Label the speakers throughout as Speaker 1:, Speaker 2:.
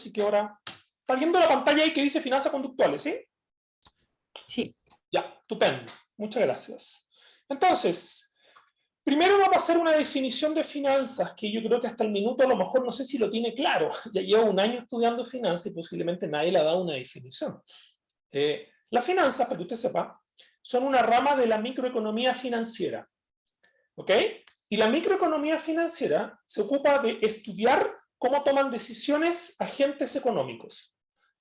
Speaker 1: así que ahora está viendo la pantalla ahí que dice finanzas conductuales, ¿sí?
Speaker 2: Sí.
Speaker 1: Ya, estupendo. Muchas gracias. Entonces, primero vamos a hacer una definición de finanzas, que yo creo que hasta el minuto a lo mejor no sé si lo tiene claro. Ya llevo un año estudiando finanzas y posiblemente nadie le ha dado una definición. Las finanzas, para que usted sepa, son una rama de la microeconomía financiera. ¿Ok? Y la microeconomía financiera se ocupa de estudiar cómo toman decisiones agentes económicos.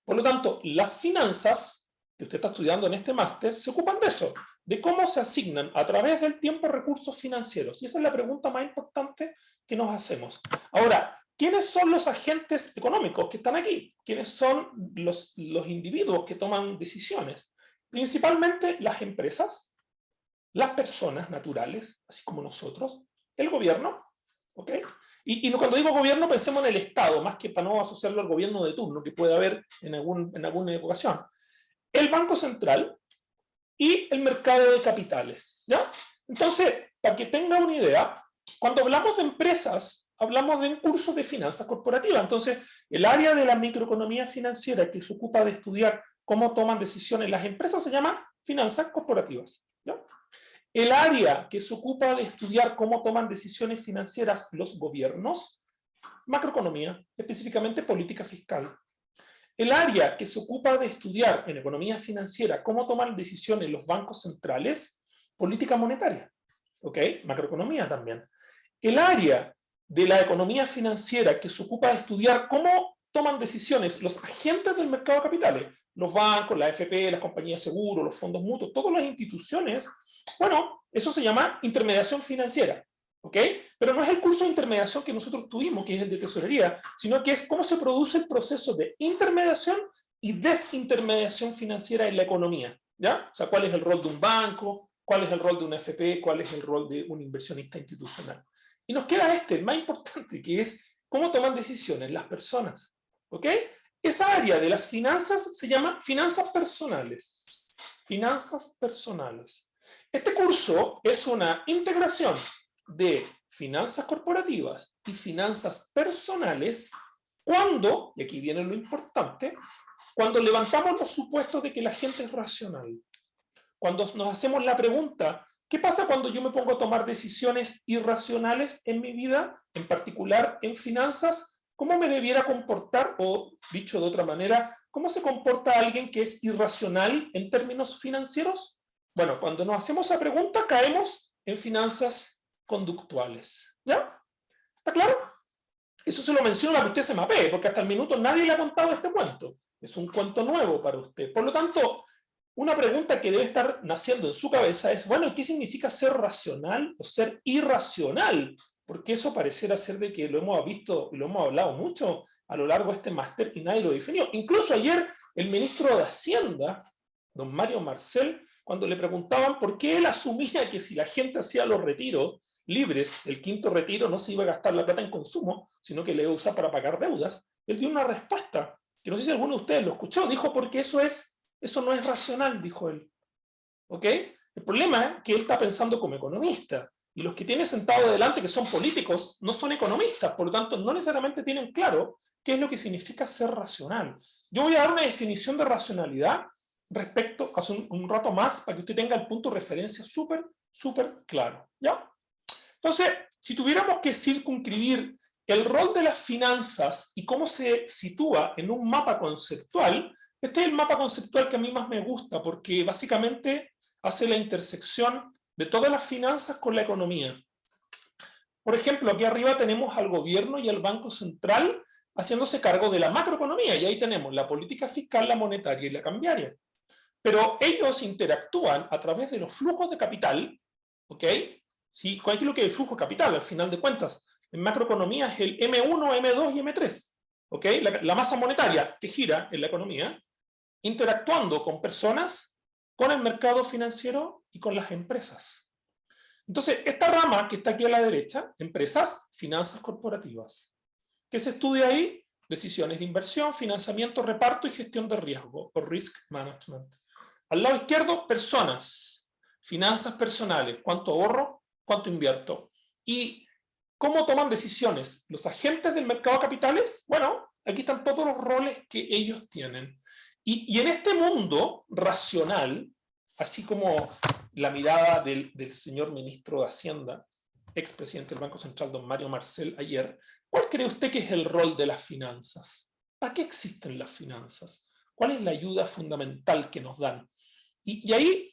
Speaker 1: Por lo tanto, las finanzas que usted está estudiando en este máster se ocupan de eso, de cómo se asignan a través del tiempo recursos financieros. Y esa es la pregunta más importante que nos hacemos. Ahora, ¿quiénes son los agentes económicos que están aquí? ¿Quiénes son los individuos que toman decisiones? Principalmente las empresas, las personas naturales, así como nosotros, el gobierno, ¿ok? Y cuando digo gobierno, pensemos en el Estado, más que para no asociarlo al gobierno de turno que puede haber en alguna ocasión. El Banco Central y el mercado de capitales, ¿ya? Entonces, para que tenga una idea, cuando hablamos de empresas, hablamos de un curso de finanzas corporativas. Entonces, el área de la microeconomía financiera que se ocupa de estudiar cómo toman decisiones las empresas se llama finanzas corporativas, ¿ya? El área que se ocupa de estudiar cómo toman decisiones financieras los gobiernos, macroeconomía, específicamente política fiscal. El área que se ocupa de estudiar en economía financiera cómo toman decisiones los bancos centrales, política monetaria, ¿ok? Macroeconomía también. El área de la economía financiera que se ocupa de estudiar cómo toman decisiones los agentes del mercado de capitales, los bancos, la AFP, las compañías de seguro, los fondos mutuos, todas las instituciones, bueno, eso se llama intermediación financiera, ¿ok? Pero no es el curso de intermediación que nosotros tuvimos, que es el de tesorería, sino que es cómo se produce el proceso de intermediación y desintermediación financiera en la economía, ¿ya? O sea, cuál es el rol de un banco, cuál es el rol de una AFP, cuál es el rol de un inversionista institucional. Y nos queda el más importante, que es cómo toman decisiones las personas, ¿ok? Esa área de las finanzas se llama finanzas personales. Finanzas personales. Este curso es una integración de finanzas corporativas y finanzas personales cuando, y aquí viene lo importante, cuando levantamos los supuestos de que la gente es racional. Cuando nos hacemos la pregunta, ¿qué pasa cuando yo me pongo a tomar decisiones irracionales en mi vida, en particular en finanzas? ¿Cómo me debiera comportar? O, dicho de otra manera, ¿cómo se comporta alguien que es irracional en términos financieros? Bueno, cuando nos hacemos esa pregunta, caemos en finanzas conductuales. ¿Ya? ¿Está claro? Eso se lo menciono para que usted se mapee, porque hasta el minuto nadie le ha contado este cuento. Es un cuento nuevo para usted. Por lo tanto, una pregunta que debe estar naciendo en su cabeza es, bueno, ¿qué significa ser racional o ser irracional? Porque eso pareciera ser de que lo hemos visto y lo hemos hablado mucho a lo largo de este máster y nadie lo definió. Incluso ayer el ministro de Hacienda, don Mario Marcel, cuando le preguntaban por qué él asumía que si la gente hacía los retiros libres, el quinto retiro no se iba a gastar la plata en consumo, sino que le iba a usar para pagar deudas, él dio una respuesta, que no sé si alguno de ustedes lo escuchó, dijo porque eso no es racional, dijo él. ¿Ok? El problema es que él está pensando como economista, y los que tiene sentado delante, que son políticos, no son economistas, por lo tanto no necesariamente tienen claro qué es lo que significa ser racional. Yo voy a dar una definición de racionalidad respecto, hace un rato más, para que usted tenga el punto de referencia súper claro. ¿Ya? Entonces, si tuviéramos que circunscribir el rol de las finanzas y cómo se sitúa en un mapa conceptual, este es el mapa conceptual que a mí más me gusta, porque básicamente hace la intersección de todas las finanzas con la economía. Por ejemplo, aquí arriba tenemos al gobierno y al Banco Central haciéndose cargo de la macroeconomía, y ahí tenemos la política fiscal, la monetaria y la cambiaria. Pero ellos interactúan a través de los flujos de capital, ¿ok? ¿Sí? ¿Cuál es lo que es el flujo de capital? Al final de cuentas, en macroeconomía es el M1, M2 y M3, ¿ok? La masa monetaria que gira en la economía, interactuando con personas, con el mercado financiero y con las empresas. Entonces, esta rama que está aquí a la derecha, empresas, finanzas corporativas. ¿Qué se estudia ahí? Decisiones de inversión, financiamiento, reparto y gestión de riesgo, o risk management. Al lado izquierdo, personas, finanzas personales, cuánto ahorro, cuánto invierto. ¿Y cómo toman decisiones los agentes del mercado de capitales? Bueno, Aquí están todos los roles que ellos tienen. Y en este mundo racional, así como la mirada del señor ministro de Hacienda, expresidente del Banco Central, don Mario Marcel, ayer, ¿cuál cree usted que es el rol de las finanzas? ¿Para qué existen las finanzas? ¿Cuál es la ayuda fundamental que nos dan? Y ahí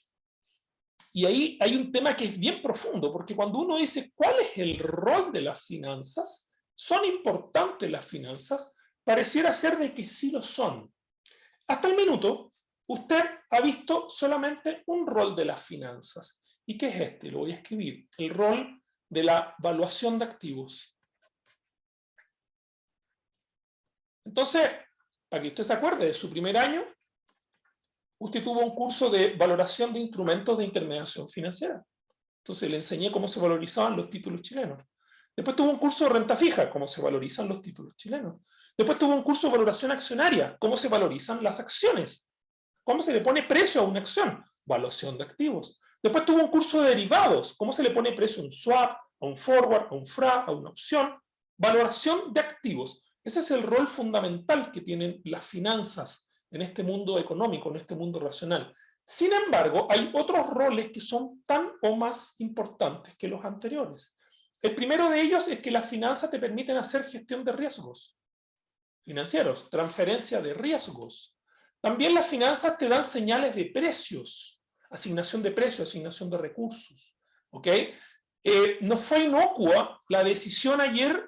Speaker 1: hay un tema que es bien profundo, porque cuando uno dice cuál es el rol de las finanzas, ¿son importantes las finanzas? Pareciera ser de que sí lo son. Hasta el minuto, usted ha visto solamente un rol de las finanzas. ¿Y qué es este? Lo voy a escribir. El rol de la evaluación de activos. Entonces, para que usted se acuerde de su primer año, usted tuvo un curso de valoración de instrumentos de intermediación financiera. Entonces le enseñé cómo se valorizaban los títulos chilenos. Después tuvo un curso de renta fija, cómo se valorizan los títulos chilenos. Después tuvo un curso de valoración accionaria, cómo se valorizan las acciones. ¿Cómo se le pone precio a una acción? Valuación de activos. Después tuvo un curso de derivados, cómo se le pone precio a un swap, a un forward, a un FRA, a una opción. Valoración de activos. Ese es el rol fundamental que tienen las finanzas en este mundo económico, en este mundo racional. Sin embargo, hay otros roles que son tan o más importantes que los anteriores. El primero de ellos es que las finanzas te permiten hacer gestión de riesgos financieros, transferencia de riesgos. También las finanzas te dan señales de precios, asignación de precios, asignación de recursos. ¿Ok? No fue inocua la decisión ayer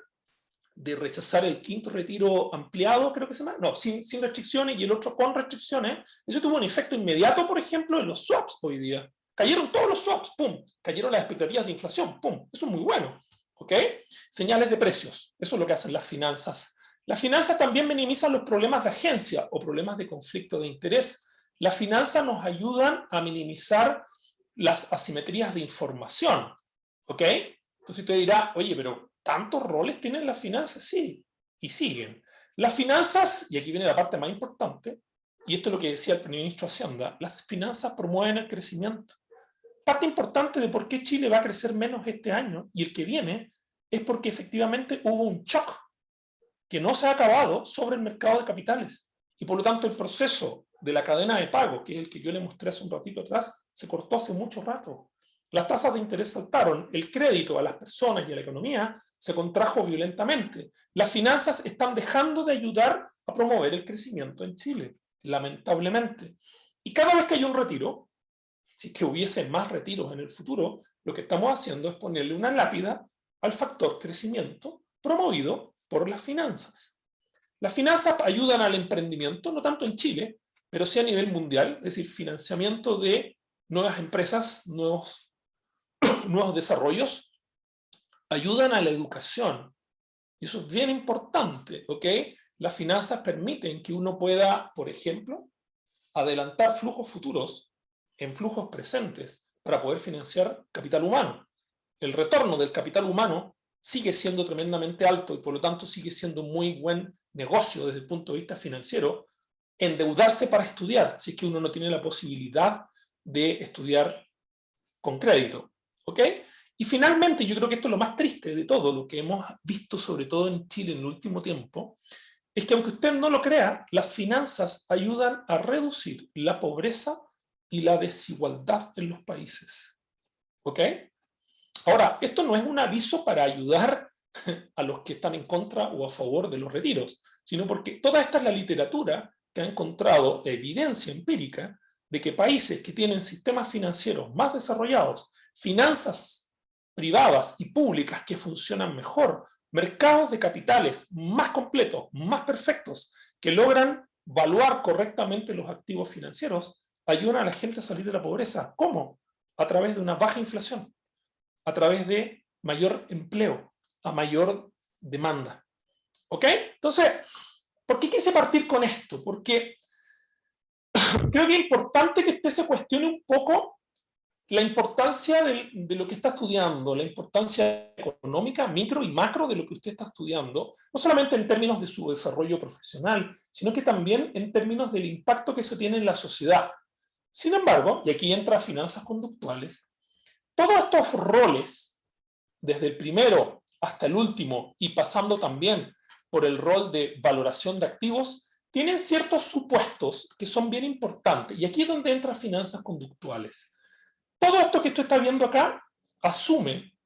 Speaker 1: de rechazar el quinto retiro ampliado, creo que se llama, no, sin restricciones, y el otro con restricciones. Eso tuvo un efecto inmediato, por ejemplo, en los swaps hoy día. Cayeron todos los swaps, pum, cayeron las expectativas de inflación, pum, eso es muy bueno, ¿ok? Señales de precios, eso es lo que hacen las finanzas. Las finanzas también minimizan los problemas de agencia o problemas de conflicto de interés. Las finanzas nos ayudan a minimizar las asimetrías de información, ¿ok? Entonces usted dirá, oye, pero ¿tantos roles tienen las finanzas? Sí, y siguen. Las finanzas, y aquí viene la parte más importante, y esto es lo que decía el primer ministro de Hacienda, las finanzas promueven el crecimiento. Parte importante de por qué Chile va a crecer menos este año y el que viene es porque efectivamente hubo un shock que no se ha acabado sobre el mercado de capitales. Y por lo tanto el proceso de la cadena de pago, que es el que yo le mostré hace un ratito atrás, se cortó hace mucho rato. Las tasas de interés saltaron, el crédito a las personas y a la economía se contrajo violentamente. Las finanzas están dejando de ayudar a promover el crecimiento en Chile, lamentablemente. Y cada vez que hay un retiro, si es que hubiese más retiros en el futuro, lo que estamos haciendo es ponerle una lápida al factor crecimiento promovido por las finanzas. Las finanzas ayudan al emprendimiento, no tanto en Chile, pero sí a nivel mundial, es decir, financiamiento de nuevas empresas, nuevos desarrollos, ayudan a la educación. Y eso es bien importante, ¿ok? Las finanzas permiten que uno pueda, por ejemplo, adelantar flujos futuros en flujos presentes para poder financiar capital humano. El retorno del capital humano sigue siendo tremendamente alto y por lo tanto sigue siendo un muy buen negocio desde el punto de vista financiero endeudarse para estudiar, si es que uno no tiene la posibilidad de estudiar con crédito. ¿Ok? Y finalmente, yo creo que esto es lo más triste de todo, lo que hemos visto sobre todo en Chile en el último tiempo, es que aunque usted no lo crea, las finanzas ayudan a reducir la pobreza y la desigualdad en los países. ¿Ok? Ahora, esto no es un aviso para ayudar a los que están en contra o a favor de los retiros, sino porque toda esta es la literatura que ha encontrado evidencia empírica de que países que tienen sistemas financieros más desarrollados, finanzas privadas y públicas que funcionan mejor, mercados de capitales más completos, más perfectos, que logran valuar correctamente los activos financieros, ayudan a la gente a salir de la pobreza. ¿Cómo? A través de una baja inflación, a través de mayor empleo, a mayor demanda. ¿Ok? Entonces, ¿por qué quise partir con esto? Porque creo que es importante que usted se cuestione un poco la importancia de lo que está estudiando, la importancia económica, micro y macro de lo que usted está estudiando, no solamente en términos de su desarrollo profesional, sino que también en términos del impacto que eso tiene en la sociedad. Sin embargo, y aquí entra finanzas conductuales, todos estos roles, desde el primero hasta el último, y pasando también por el rol de valoración de activos, tienen ciertos supuestos que son bien importantes. Y aquí es donde entran finanzas conductuales. Todo esto que tú estás viendo acá asume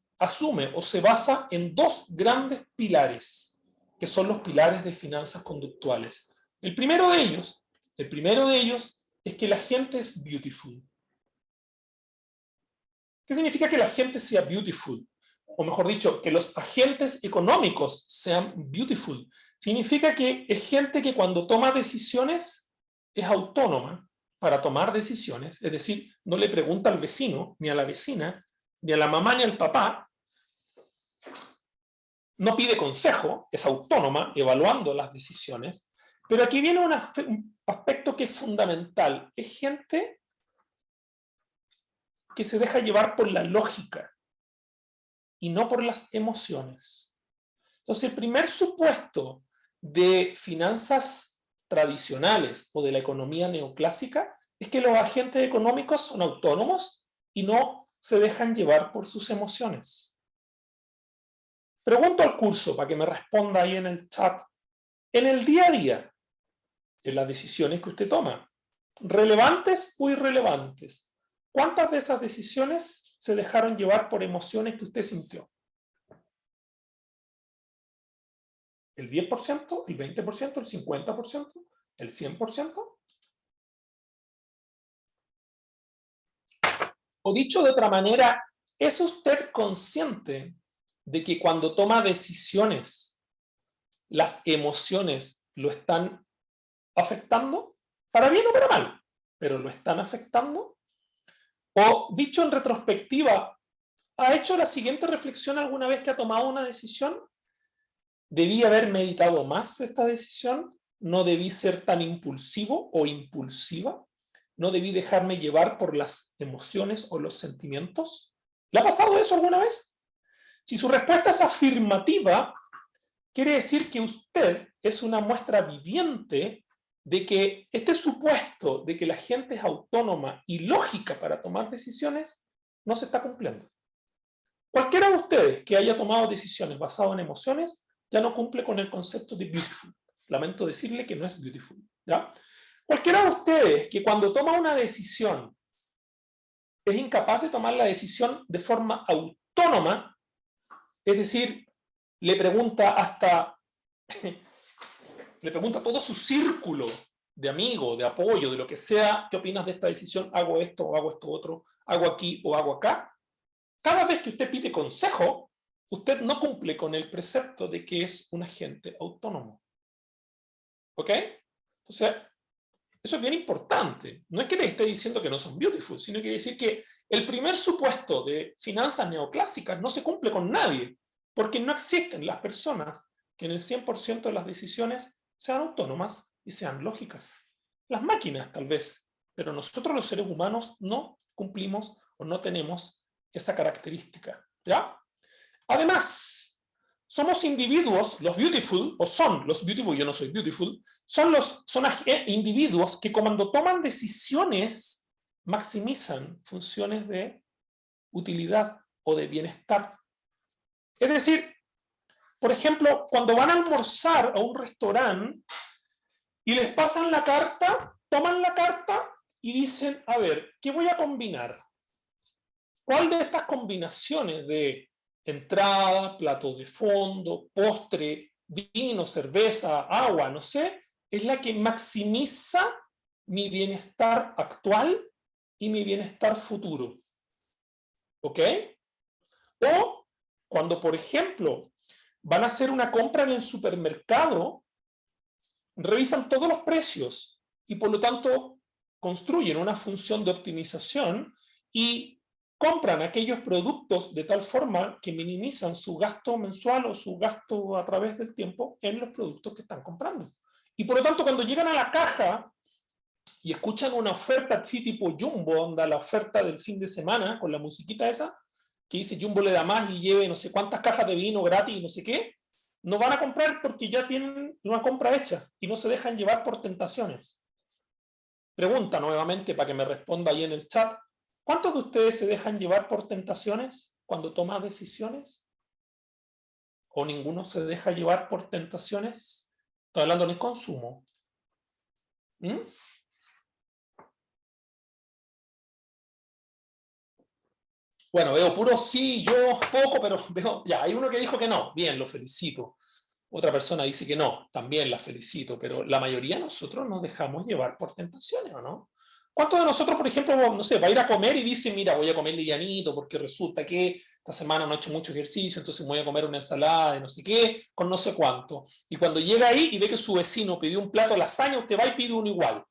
Speaker 1: o se basa en dos grandes pilares, que son los pilares de finanzas conductuales. El primero de ellos es que la gente es beautiful. ¿Qué significa que la gente sea beautiful? O mejor dicho, que los agentes económicos sean beautiful. Significa que es gente que cuando toma decisiones es autónoma para tomar decisiones, es decir, no le pregunta al vecino, ni a la vecina, ni a la mamá, ni al papá, no pide consejo, es autónoma, evaluando las decisiones, pero aquí viene un aspecto que es fundamental, es gente que se deja llevar por la lógica y no por las emociones. Entonces, el primer supuesto de finanzas tradicionales o de la economía neoclásica es que los agentes económicos son autónomos y no se dejan llevar por sus emociones. Pregunto al curso para que me responda ahí en el chat. En el día a día, en las decisiones que usted toma, relevantes o irrelevantes, ¿cuántas de esas decisiones se dejaron llevar por emociones que usted sintió? ¿El 10%, el 20%, el 50%, el 100%? O dicho de otra manera, ¿es usted consciente de que cuando toma decisiones, las emociones lo están afectando? Para bien o para mal, pero lo están afectando. O dicho en retrospectiva, ¿ha hecho la siguiente reflexión alguna vez que ha tomado una decisión? ¿Debí haber meditado más esta decisión? ¿No debí ser tan impulsivo o impulsiva? ¿No debí dejarme llevar por las emociones o los sentimientos? ¿Le ha pasado eso alguna vez? Si su respuesta es afirmativa, quiere decir que usted es una muestra viviente de que este supuesto de que la gente es autónoma y lógica para tomar decisiones no se está cumpliendo. Cualquiera de ustedes que haya tomado decisiones basadas en emociones ya no cumple con el concepto de beautiful. Lamento decirle que no es beautiful, ¿ya? Cualquiera de ustedes que cuando toma una decisión es incapaz de tomar la decisión de forma autónoma, es decir, le pregunta a todo su círculo de amigos, de apoyo, de lo que sea, ¿qué opinas de esta decisión? ¿Hago esto o hago esto otro? ¿Hago aquí o hago acá? Cada vez que usted pide consejo, usted no cumple con el precepto de que es un agente autónomo. ¿Ok? Entonces, eso es bien importante. No es que le esté diciendo que no son beautiful, sino que quiere decir que el primer supuesto de finanzas neoclásicas no se cumple con nadie, porque no existen las personas que en el 100% de las decisiones sean autónomas y sean lógicas. Las máquinas, tal vez, pero nosotros los seres humanos no cumplimos o no tenemos esa característica, ¿ya? Además, somos individuos, los beautiful, o son los beautiful, yo no soy beautiful, son individuos que cuando toman decisiones maximizan funciones de utilidad o de bienestar. Es decir, por ejemplo, cuando van a almorzar a un restaurante y les pasan la carta, toman la carta y dicen, a ver, ¿qué voy a combinar? ¿Cuál de estas combinaciones de entrada, plato de fondo, postre, vino, cerveza, agua, no sé, es la que maximiza mi bienestar actual y mi bienestar futuro? ¿Ok? O cuando, por ejemplo, van a hacer una compra en el supermercado, revisan todos los precios y por lo tanto construyen una función de optimización y compran aquellos productos de tal forma que minimizan su gasto mensual o su gasto a través del tiempo en los productos que están comprando. Y por lo tanto, cuando llegan a la caja y escuchan una oferta así tipo Jumbo, onda la oferta del fin de semana con la musiquita esa, que dice Jumbo le da más y lleve no sé cuántas cajas de vino gratis y no sé qué, no van a comprar porque ya tienen una compra hecha y no se dejan llevar por tentaciones. Pregunta nuevamente para que me responda ahí en el chat. ¿Cuántos de ustedes se dejan llevar por tentaciones cuando toman decisiones? ¿O ninguno se deja llevar por tentaciones? Estoy hablando de consumo. ¿Mm? Bueno, veo puro sí, yo poco, pero veo, ya, hay uno que dijo que no, bien, lo felicito. Otra persona dice que no, también la felicito, pero la mayoría de nosotros nos dejamos llevar por tentaciones, ¿o no? ¿Cuántos de nosotros, por ejemplo, no sé, va a ir a comer y dice, mira, voy a comer livianito porque resulta que esta semana no he hecho mucho ejercicio, entonces voy a comer una ensalada de no sé qué, con no sé cuánto. Y cuando llega ahí y ve que su vecino pidió un plato de lasaña, usted va y pide uno igual,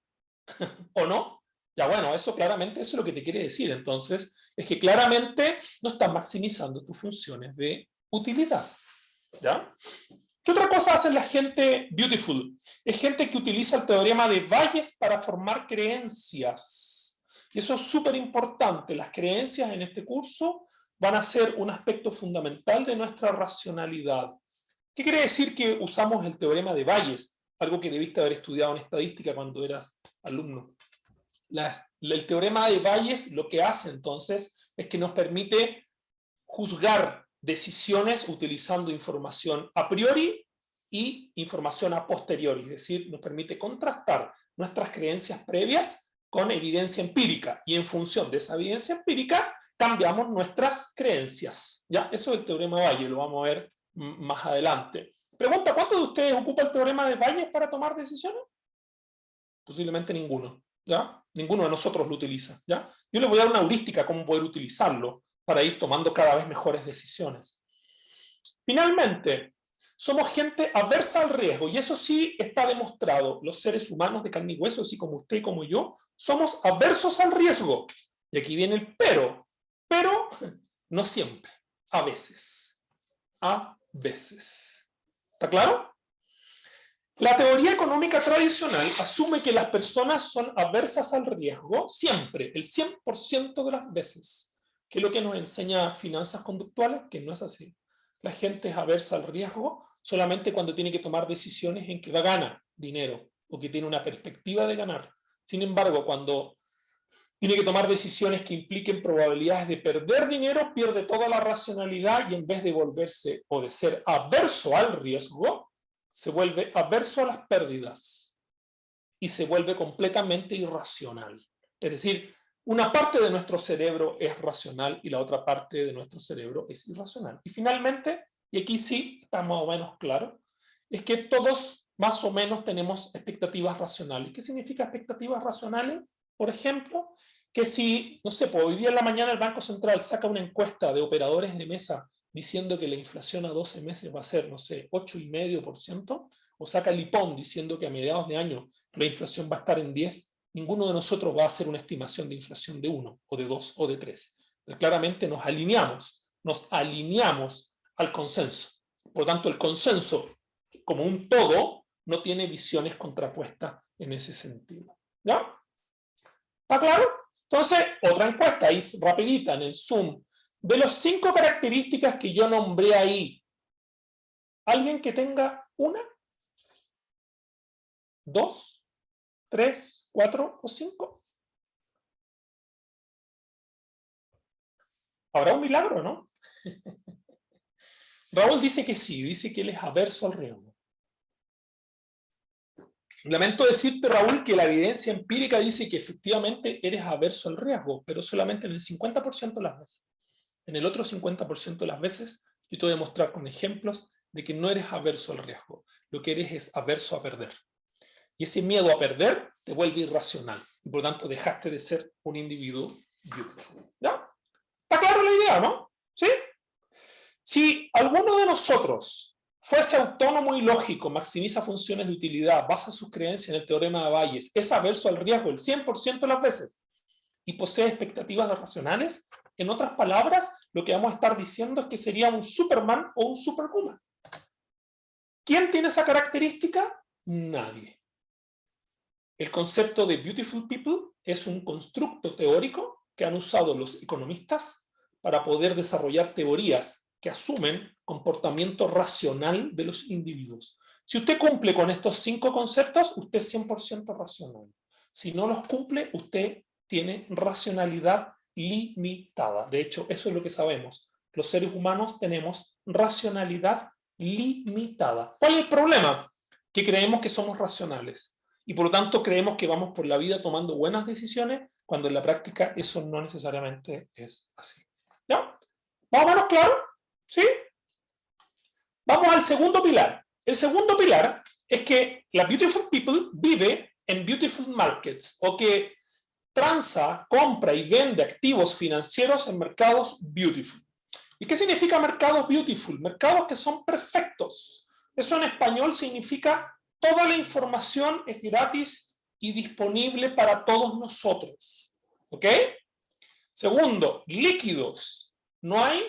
Speaker 1: ¿o no? Ya bueno, eso claramente eso es lo que te quiere decir. Entonces, es que claramente no estás maximizando tus funciones de utilidad. ¿Ya? ¿Qué otra cosa hace la gente beautiful? Es gente que utiliza el teorema de Bayes para formar creencias. Y eso es súper importante. Las creencias en este curso van a ser un aspecto fundamental de nuestra racionalidad. ¿Qué quiere decir que usamos el teorema de Bayes? Algo que debiste haber estudiado en estadística cuando eras alumno. El teorema de Bayes lo que hace entonces es que nos permite juzgar decisiones utilizando información a priori y información a posteriori, es decir, nos permite contrastar nuestras creencias previas con evidencia empírica y en función de esa evidencia empírica cambiamos nuestras creencias. ¿Ya? Eso es el teorema de Bayes, lo vamos a ver más adelante. Pregunta, ¿cuántos de ustedes ocupa el teorema de Bayes para tomar decisiones? Posiblemente ninguno. ¿Ya? Ninguno de nosotros lo utiliza. ¿Ya? Yo les voy a dar una heurística cómo poder utilizarlo para ir tomando cada vez mejores decisiones. Finalmente, somos gente aversa al riesgo, y eso sí está demostrado. Los seres humanos de carne y hueso, así como usted y como yo, somos aversos al riesgo. Y aquí viene el pero no siempre, a veces. A veces. ¿Está claro? La teoría económica tradicional asume que las personas son aversas al riesgo siempre, el 100% de las veces. ¿Qué es lo que nos enseña finanzas conductuales? Que no es así. La gente es aversa al riesgo solamente cuando tiene que tomar decisiones en que gana dinero o que tiene una perspectiva de ganar. Sin embargo, cuando tiene que tomar decisiones que impliquen probabilidades de perder dinero, pierde toda la racionalidad y en vez de volverse o de ser averso al riesgo, se vuelve averso a las pérdidas y se vuelve completamente irracional. Es decir, una parte de nuestro cerebro es racional y la otra parte de nuestro cerebro es irracional. Y finalmente, y aquí sí está más o menos claro, es que todos más o menos tenemos expectativas racionales. ¿Qué significa expectativas racionales? Por ejemplo, que si, no sé, pues hoy día en la mañana el Banco Central saca una encuesta de operadores de mesa diciendo que la inflación a 12 meses va a ser, no sé, 8,5%, o saca el IPON diciendo que a mediados de año la inflación va a estar en 10, ninguno de nosotros va a hacer una estimación de inflación de 1, o de 2, o de 3. Pero claramente nos alineamos al consenso. Por lo tanto, el consenso, como un todo, no tiene visiones contrapuestas en ese sentido. ¿Ya? ¿Está claro? Entonces, otra encuesta ahí rapidita en el Zoom. De las 5 características que yo nombré ahí, ¿alguien que tenga una, 2, 3, 4 o 5? Habrá un milagro, ¿no? Raúl dice que sí, dice que él es averso al riesgo. Lamento decirte, Raúl, que la evidencia empírica dice que efectivamente eres averso al riesgo, pero solamente en el 50% de las veces. En el otro 50% de las veces, yo te voy a mostrar con ejemplos de que no eres averso al riesgo. Lo que eres es averso a perder. Y ese miedo a perder te vuelve irracional. Y por lo tanto dejaste de ser un individuo beautiful. ¿Ya? ¿Está claro la idea, no? ¿Sí? Si alguno de nosotros fuese autónomo y lógico, maximiza funciones de utilidad, basa sus creencias en el teorema de Bayes, es averso al riesgo el 100% de las veces y posee expectativas racionales, en otras palabras, lo que vamos a estar diciendo es que sería un Superman o un Superwoman. ¿Quién tiene esa característica? Nadie. El concepto de beautiful people es un constructo teórico que han usado los economistas para poder desarrollar teorías que asumen comportamiento racional de los individuos. Si usted cumple con estos 5 conceptos, usted es 100% racional. Si no los cumple, usted tiene racionalidad limitada. De hecho, eso es lo que sabemos. Los seres humanos tenemos racionalidad limitada. ¿Cuál es el problema? Que creemos que somos racionales y por lo tanto creemos que vamos por la vida tomando buenas decisiones cuando en la práctica eso no necesariamente es así. ¿Ya? ¿Más o menos claro? ¿Sí? Vamos al segundo pilar. El segundo pilar es que la Beautiful People vive en Beautiful Markets, o que transa, compra y vende activos financieros en mercados beautiful. ¿Y qué significa mercados beautiful? Mercados que son perfectos. Eso en español significa toda la información es gratis y disponible para todos nosotros. ¿Ok? Segundo, líquidos. No hay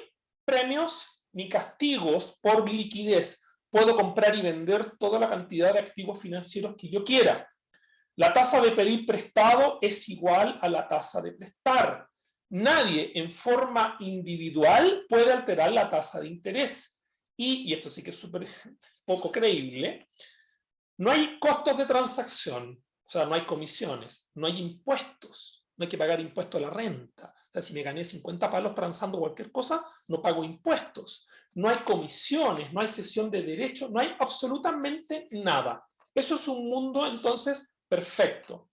Speaker 1: premios ni castigos por liquidez. Puedo comprar y vender toda la cantidad de activos financieros que yo quiera. La tasa de pedir prestado es igual a la tasa de prestar. Nadie en forma individual puede alterar la tasa de interés. Y esto sí que es súper poco creíble, no hay costos de transacción, o sea, no hay comisiones, no hay impuestos, no hay que pagar impuesto a la renta. O sea, si me gané 50 palos transando cualquier cosa, no pago impuestos. No hay comisiones, no hay cesión de derechos, no hay absolutamente nada. Eso es un mundo, entonces, perfecto.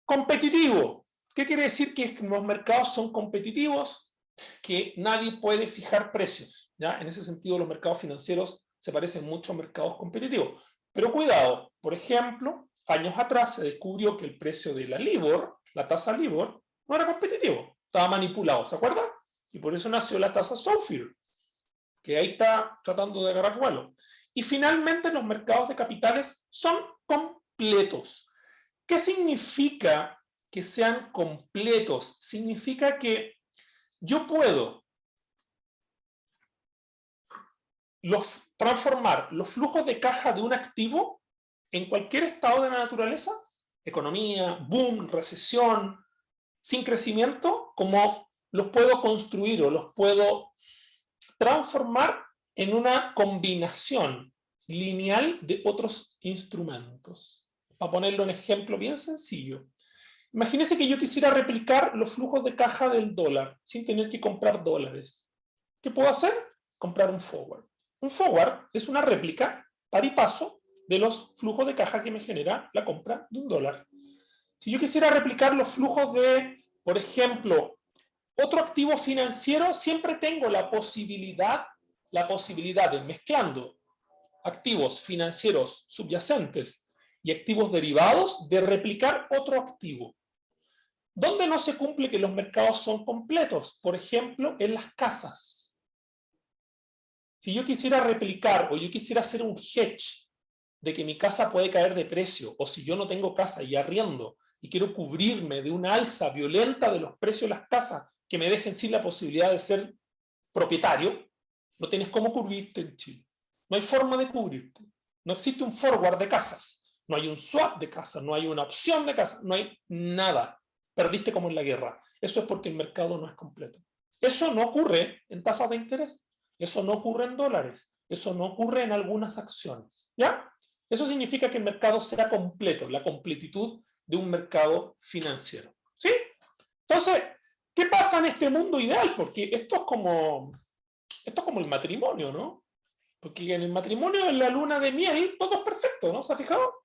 Speaker 1: Competitivo. ¿Qué quiere decir? Que los mercados son competitivos, que nadie puede fijar precios. ¿Ya? En ese sentido, los mercados financieros se parecen mucho a mercados competitivos. Pero cuidado, por ejemplo, años atrás se descubrió que el precio de la LIBOR, la tasa LIBOR, no era competitivo, estaba manipulado, ¿se acuerdan? Y por eso nació la tasa SOFR, que ahí está tratando de agarrar vuelo. Y finalmente los mercados de capitales son completos. ¿Qué significa que sean completos? Significa que yo puedo transformar los flujos de caja de un activo en cualquier estado de la naturaleza, economía, boom, recesión, sin crecimiento, como los puedo construir o los puedo transformar en una combinación lineal de otros instrumentos. Para ponerlo en ejemplo bien sencillo. Imagínense que yo quisiera replicar los flujos de caja del dólar sin tener que comprar dólares. ¿Qué puedo hacer? Comprar un forward. Un forward es una réplica par y paso de los flujos de caja que me genera la compra de un dólar. Si yo quisiera replicar los flujos de, por ejemplo, otro activo financiero, siempre tengo la posibilidad de, mezclando activos financieros subyacentes y activos derivados, de replicar otro activo. ¿Dónde no se cumple que los mercados son completos? Por ejemplo, en las casas. Si yo quisiera replicar o yo quisiera hacer un hedge de que mi casa puede caer de precio, o si yo no tengo casa y arriendo y quiero cubrirme de una alza violenta de los precios de las casas que me dejen sin la posibilidad de ser propietario, no tienes cómo cubrirte en Chile. No hay forma de cubrirte. No existe un forward de casas, no hay un swap de casas, no hay una opción de casas, no hay nada. Perdiste como en la guerra. Eso es porque el mercado no es completo. Eso no ocurre en tasas de interés. Eso no ocurre en dólares. Eso no ocurre en algunas acciones. ¿Ya? Eso significa que el mercado sea completo, la completitud de un mercado financiero. ¿Sí? Entonces, ¿qué pasa en este mundo ideal? Porque esto es como el matrimonio, ¿no? Porque en el matrimonio, en la luna de miel, todo es perfecto, ¿no? ¿Se ha fijado?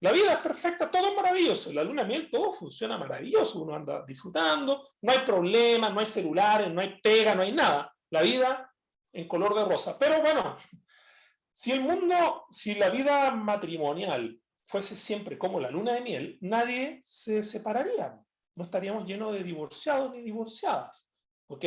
Speaker 1: La vida es perfecta, todo es maravilloso. En la luna de miel todo funciona maravilloso. Uno anda disfrutando, no hay problemas, no hay celulares, no hay pega, no hay nada. La vida en color de rosa. Pero bueno, si la vida matrimonial fuese siempre como la luna de miel, nadie se separaría. No estaríamos llenos de divorciados ni divorciadas. ¿Ok?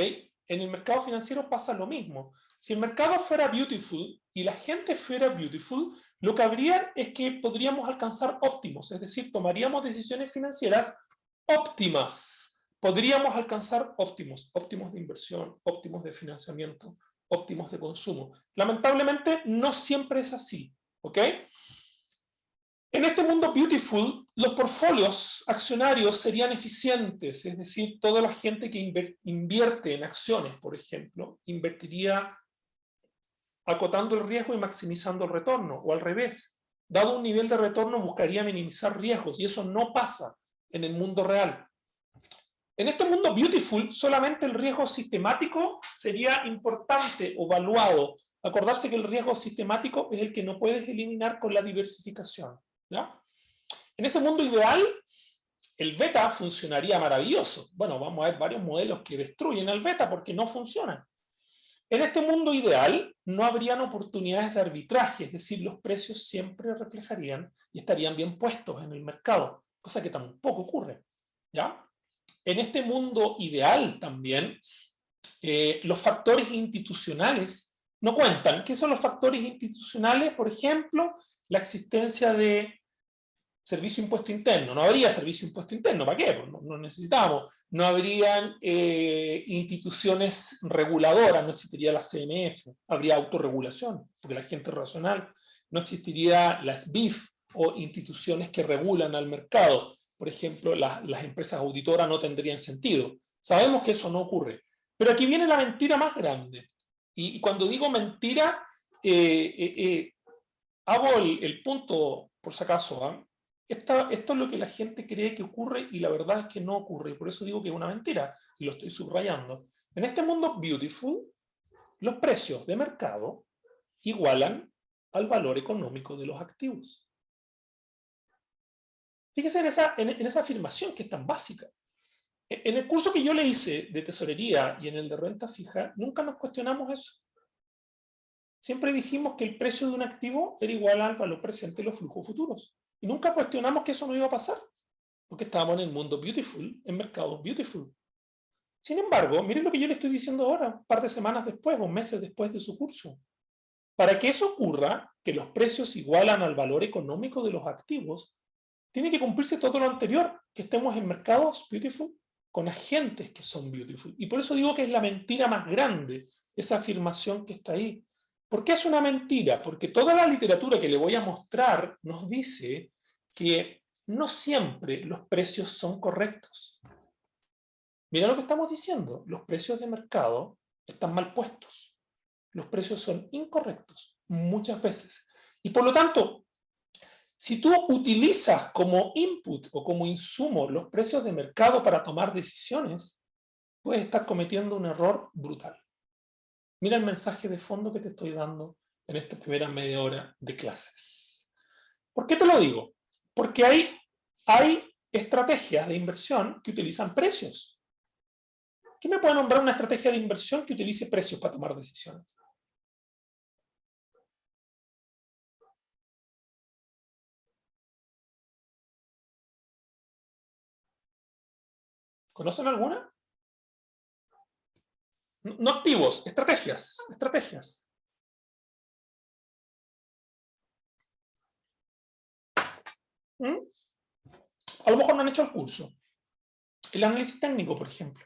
Speaker 1: En el mercado financiero pasa lo mismo. Si el mercado fuera beautiful y la gente fuera beautiful, lo que habría es que podríamos alcanzar óptimos, es decir, tomaríamos decisiones financieras óptimas. Podríamos alcanzar óptimos de inversión, óptimos de financiamiento, óptimos de consumo. Lamentablemente no siempre es así, ¿ok? En este mundo beautiful, los portfolios accionarios serían eficientes, es decir, toda la gente que invierte en acciones, por ejemplo, invertiría acotando el riesgo y maximizando el retorno, o al revés. Dado un nivel de retorno, buscaría minimizar riesgos, y eso no pasa en el mundo real. En este mundo beautiful, solamente el riesgo sistemático sería importante o valuado, Acordarse que el riesgo sistemático es el que no puedes eliminar con la diversificación, ¿ya? En ese mundo ideal, el beta funcionaría maravilloso. Bueno, vamos a ver varios modelos que destruyen el beta porque no funcionan. En este mundo ideal no habrían oportunidades de arbitraje, es decir, los precios siempre reflejarían y estarían bien puestos en el mercado, cosa que tampoco ocurre, ¿ya? En este mundo ideal también, los factores institucionales no cuentan. ¿Qué son los factores institucionales? Por ejemplo, la existencia de servicio impuesto interno. No habría servicio impuesto interno, ¿para qué? Pues no necesitábamos. No habrían instituciones reguladoras, no existiría la CMF, habría autorregulación, porque la gente es racional. No existiría las BIF o instituciones que regulan al mercado. Por ejemplo, las empresas auditoras no tendrían sentido. Sabemos que eso no ocurre. Pero aquí viene la mentira más grande. Y cuando digo mentira, hago el punto, por si acaso, ¿eh? Esto es lo que la gente cree que ocurre y la verdad es que no ocurre. Y por eso digo que es una mentira, y lo estoy subrayando. En este mundo beautiful, los precios de mercado igualan al valor económico de los activos. Fíjese en esa afirmación que es tan básica. En el curso que yo le hice de tesorería y en el de renta fija, nunca nos cuestionamos eso. Siempre dijimos que el precio de un activo era igual al valor presente de los flujos futuros. Y nunca cuestionamos que eso no iba a pasar, porque estábamos en el mundo beautiful, en mercados beautiful. Sin embargo, miren lo que yo le estoy diciendo ahora, un par de semanas después o meses después de su curso. Para que eso ocurra, que los precios igualan al valor económico de los activos, tiene que cumplirse todo lo anterior, que estemos en mercados beautiful con agentes que son beautiful. Y por eso digo que es la mentira más grande, esa afirmación que está ahí. ¿Por qué es una mentira? Porque toda la literatura que le voy a mostrar nos dice que no siempre los precios son correctos. Mira lo que estamos diciendo, los precios de mercado están mal puestos. Los precios son incorrectos muchas veces. Y por lo tanto, si tú utilizas como input o como insumo los precios de mercado para tomar decisiones, puedes estar cometiendo un error brutal. Mira el mensaje de fondo que te estoy dando en esta primera media hora de clases. ¿Por qué te lo digo? Porque hay estrategias de inversión que utilizan precios. ¿Quién me puede nombrar una estrategia de inversión que utilice precios para tomar decisiones? ¿Conocen alguna? No activos, estrategias. ¿Mm? A lo mejor no han hecho el curso. El análisis técnico, por ejemplo.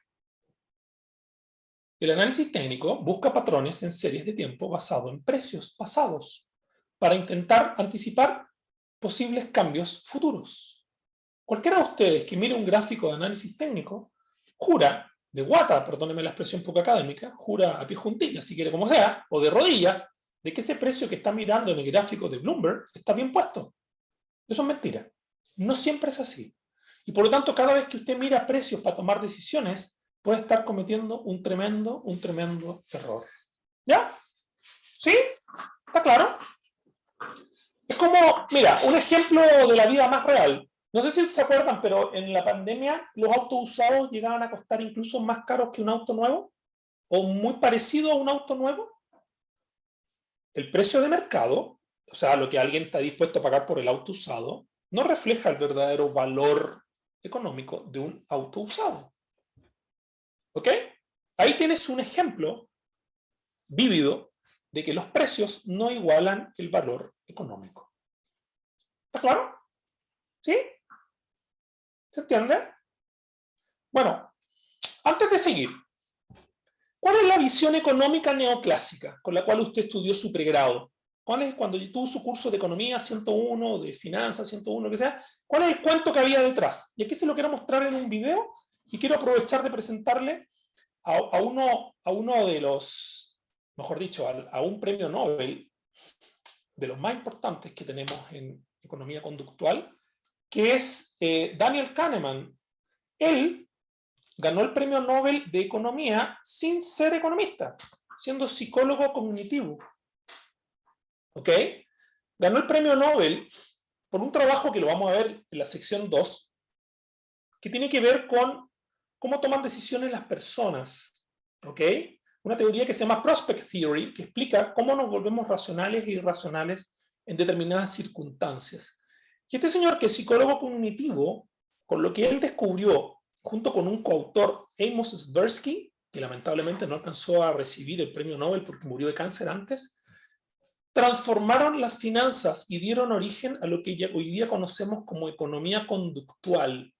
Speaker 1: El análisis técnico busca patrones en series de tiempo basado en precios pasados para intentar anticipar posibles cambios futuros. Cualquiera de ustedes que mire un gráfico de análisis técnico jura de guata, perdónenme la expresión poco académica, jura a pie juntillas, si quiere como sea, o de rodillas, de que ese precio que está mirando en el gráfico de Bloomberg está bien puesto. Eso es mentira. No siempre es así. Y por lo tanto, cada vez que usted mira precios para tomar decisiones, puede estar cometiendo un tremendo error. ¿Ya? ¿Sí? ¿Está claro? Es como, mira, un ejemplo de la vida más real. No sé si se acuerdan, pero en la pandemia los autos usados llegaban a costar incluso más caros que un auto nuevo, o muy parecido a un auto nuevo. El precio de mercado, o sea, lo que alguien está dispuesto a pagar por el auto usado, no refleja el verdadero valor económico de un auto usado. ¿Ok? Ahí tienes un ejemplo vívido de que los precios no igualan el valor económico. ¿Está claro? ¿Sí? ¿Se entiende? Bueno, antes de seguir, ¿cuál es la visión económica neoclásica con la cual usted estudió su pregrado? ¿Cuál es cuando tuvo su curso de economía 101, de finanzas 101, lo que sea? ¿Cuál es el cuento que había detrás? Y aquí se lo quiero mostrar en un video y quiero aprovechar de presentarle a uno de los, mejor dicho, a un premio Nobel de los más importantes que tenemos en economía conductual, que es Daniel Kahneman. Él ganó el premio Nobel de Economía sin ser economista, siendo psicólogo cognitivo. ¿ok? Ganó el premio Nobel por un trabajo que lo vamos a ver en la sección 2, que tiene que ver con cómo toman decisiones las personas, ¿ok? Una teoría que se llama Prospect Theory, que explica cómo nos volvemos racionales e irracionales en determinadas circunstancias. Y este señor, que es psicólogo cognitivo, con lo que él descubrió, junto con un coautor, Amos Tversky, que lamentablemente no alcanzó a recibir el premio Nobel porque murió de cáncer antes, transformaron las finanzas y dieron origen a lo que hoy día conocemos como economía conductual.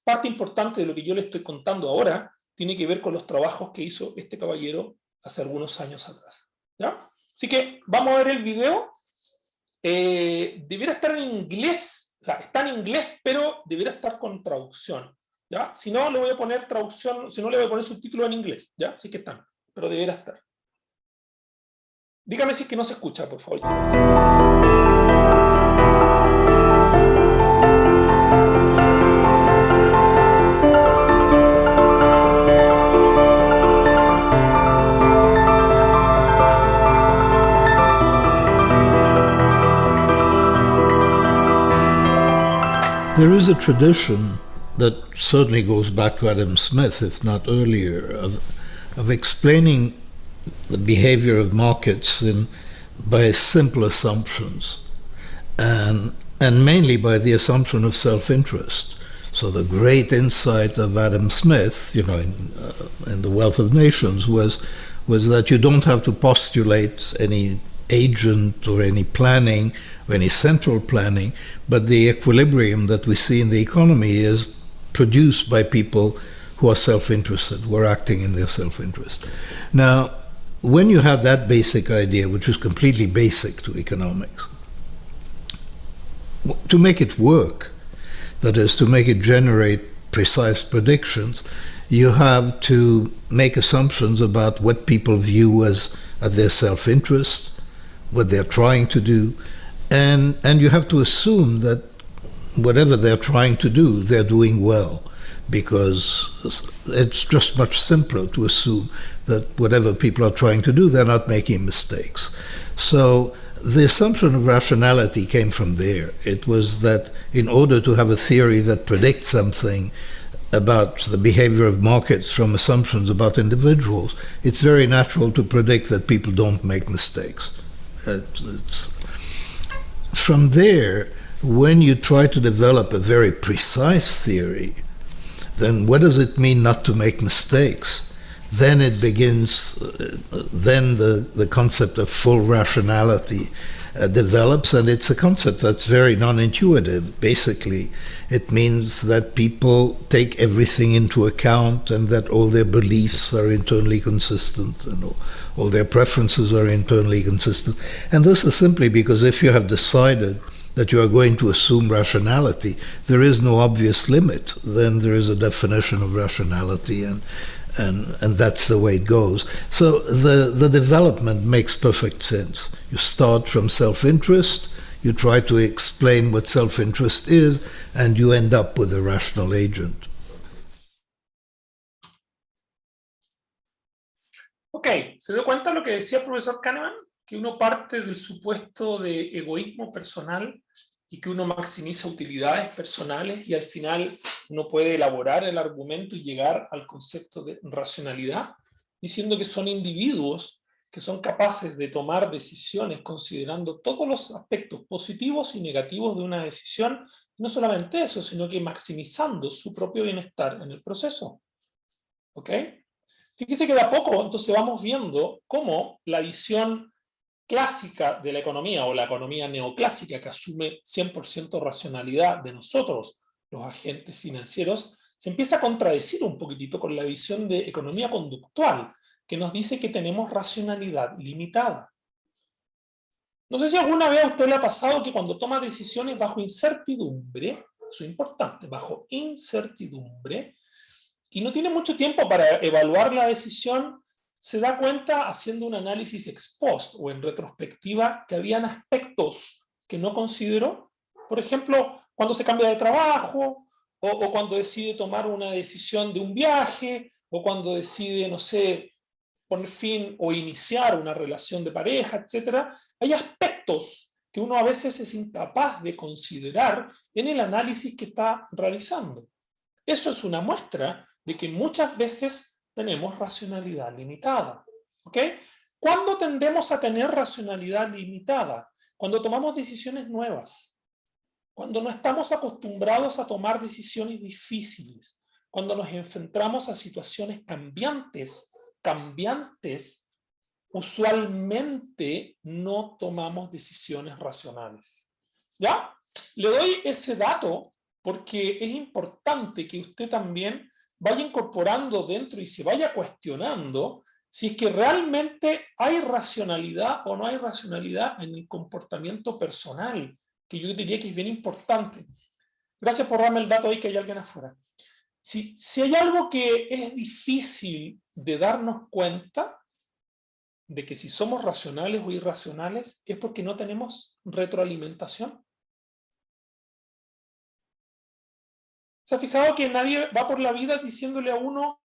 Speaker 1: Parte importante de lo que yo le estoy contando ahora tiene que ver con los trabajos que hizo este caballero hace algunos años atrás. ¿Ya? Así que vamos a ver el video. Debiera estar en inglés, o sea, está en inglés, pero debiera estar con traducción. ¿Ya? Si no, le voy a poner traducción, si no, le voy a poner subtítulos en inglés. ¿Ya? Así que están, pero debiera estar. Dígame si es que no se escucha, por favor.
Speaker 3: There is a tradition that certainly goes back to Adam Smith, if not earlier, of explaining the behavior of markets by simple assumptions, and mainly by the assumption of self-interest. So the great insight of Adam Smith, in The Wealth of Nations, was that you don't have to postulate any agent or any planning or any central planning, but the equilibrium that we see in the economy is produced by people who are self-interested, who are acting in their self-interest. Now, when you have that basic idea, which is completely basic to economics, to make it work, that is, to make it generate precise predictions, you have to make assumptions about what people view as their self-interest, what they're trying to do, and you have to assume that whatever they're trying to do, they're doing well, because it's just much simpler to assume that whatever people are trying to do, they're not making mistakes. So the assumption of rationality came from there. It was that in order to have a theory that predicts something about the behavior of markets from assumptions about individuals, it's very natural to predict that people don't make mistakes. From there, when you try to develop a very precise theory, then what does it mean not to make mistakes? Then it begins, then the concept of full rationality develops, and it's a concept that's very non-intuitive. Basically, it means that people take everything into account and that all their beliefs are internally consistent and all their preferences are internally consistent. And this is simply because if you have decided that you are going to assume rationality, there is no obvious limit. Then there is a definition of rationality, and that's the way it goes. So the development makes perfect sense. You start from self-interest, you try to explain what self-interest is, and you end up with a rational agent.
Speaker 1: Ok, ¿se dio cuenta lo que decía el profesor Kahneman? Que uno parte del supuesto de egoísmo personal y que uno maximiza utilidades personales y al final uno puede elaborar el argumento y llegar al concepto de racionalidad, diciendo que son individuos que son capaces de tomar decisiones considerando todos los aspectos positivos y negativos de una decisión, y no solamente eso, sino que maximizando su propio bienestar en el proceso. ¿Ok? Fíjese que de a poco entonces vamos viendo cómo la visión clásica de la economía o la economía neoclásica que asume 100% racionalidad de nosotros, los agentes financieros, se empieza a contradecir un poquitito con la visión de economía conductual, que nos dice que tenemos racionalidad limitada. No sé si alguna vez a usted le ha pasado que cuando toma decisiones bajo incertidumbre, eso es importante, bajo incertidumbre, y no tiene mucho tiempo para evaluar la decisión, se da cuenta haciendo un análisis ex post o en retrospectiva que habían aspectos que no consideró. Por ejemplo, cuando se cambia de trabajo, o cuando decide tomar una decisión de un viaje, o cuando decide, no sé, poner fin o iniciar una relación de pareja, etc., hay aspectos que uno a veces es incapaz de considerar en el análisis que está realizando. Eso es una muestra de que muchas veces tenemos racionalidad limitada. ¿Ok? ¿Cuándo tendemos a tener racionalidad limitada? Cuando tomamos decisiones nuevas. Cuando no estamos acostumbrados a tomar decisiones difíciles. Cuando nos enfrentamos a situaciones cambiantes, usualmente no tomamos decisiones racionales. ¿Ya? Le doy ese dato porque es importante que usted también vaya incorporando dentro y se vaya cuestionando si es que realmente hay racionalidad o no hay racionalidad en el comportamiento personal, que yo diría que es bien importante. Gracias por darme el dato ahí que hay alguien afuera. Si hay algo que es difícil de darnos cuenta de que si somos racionales o irracionales es porque no tenemos retroalimentación. ¿Se ha fijado que nadie va por la vida diciéndole a uno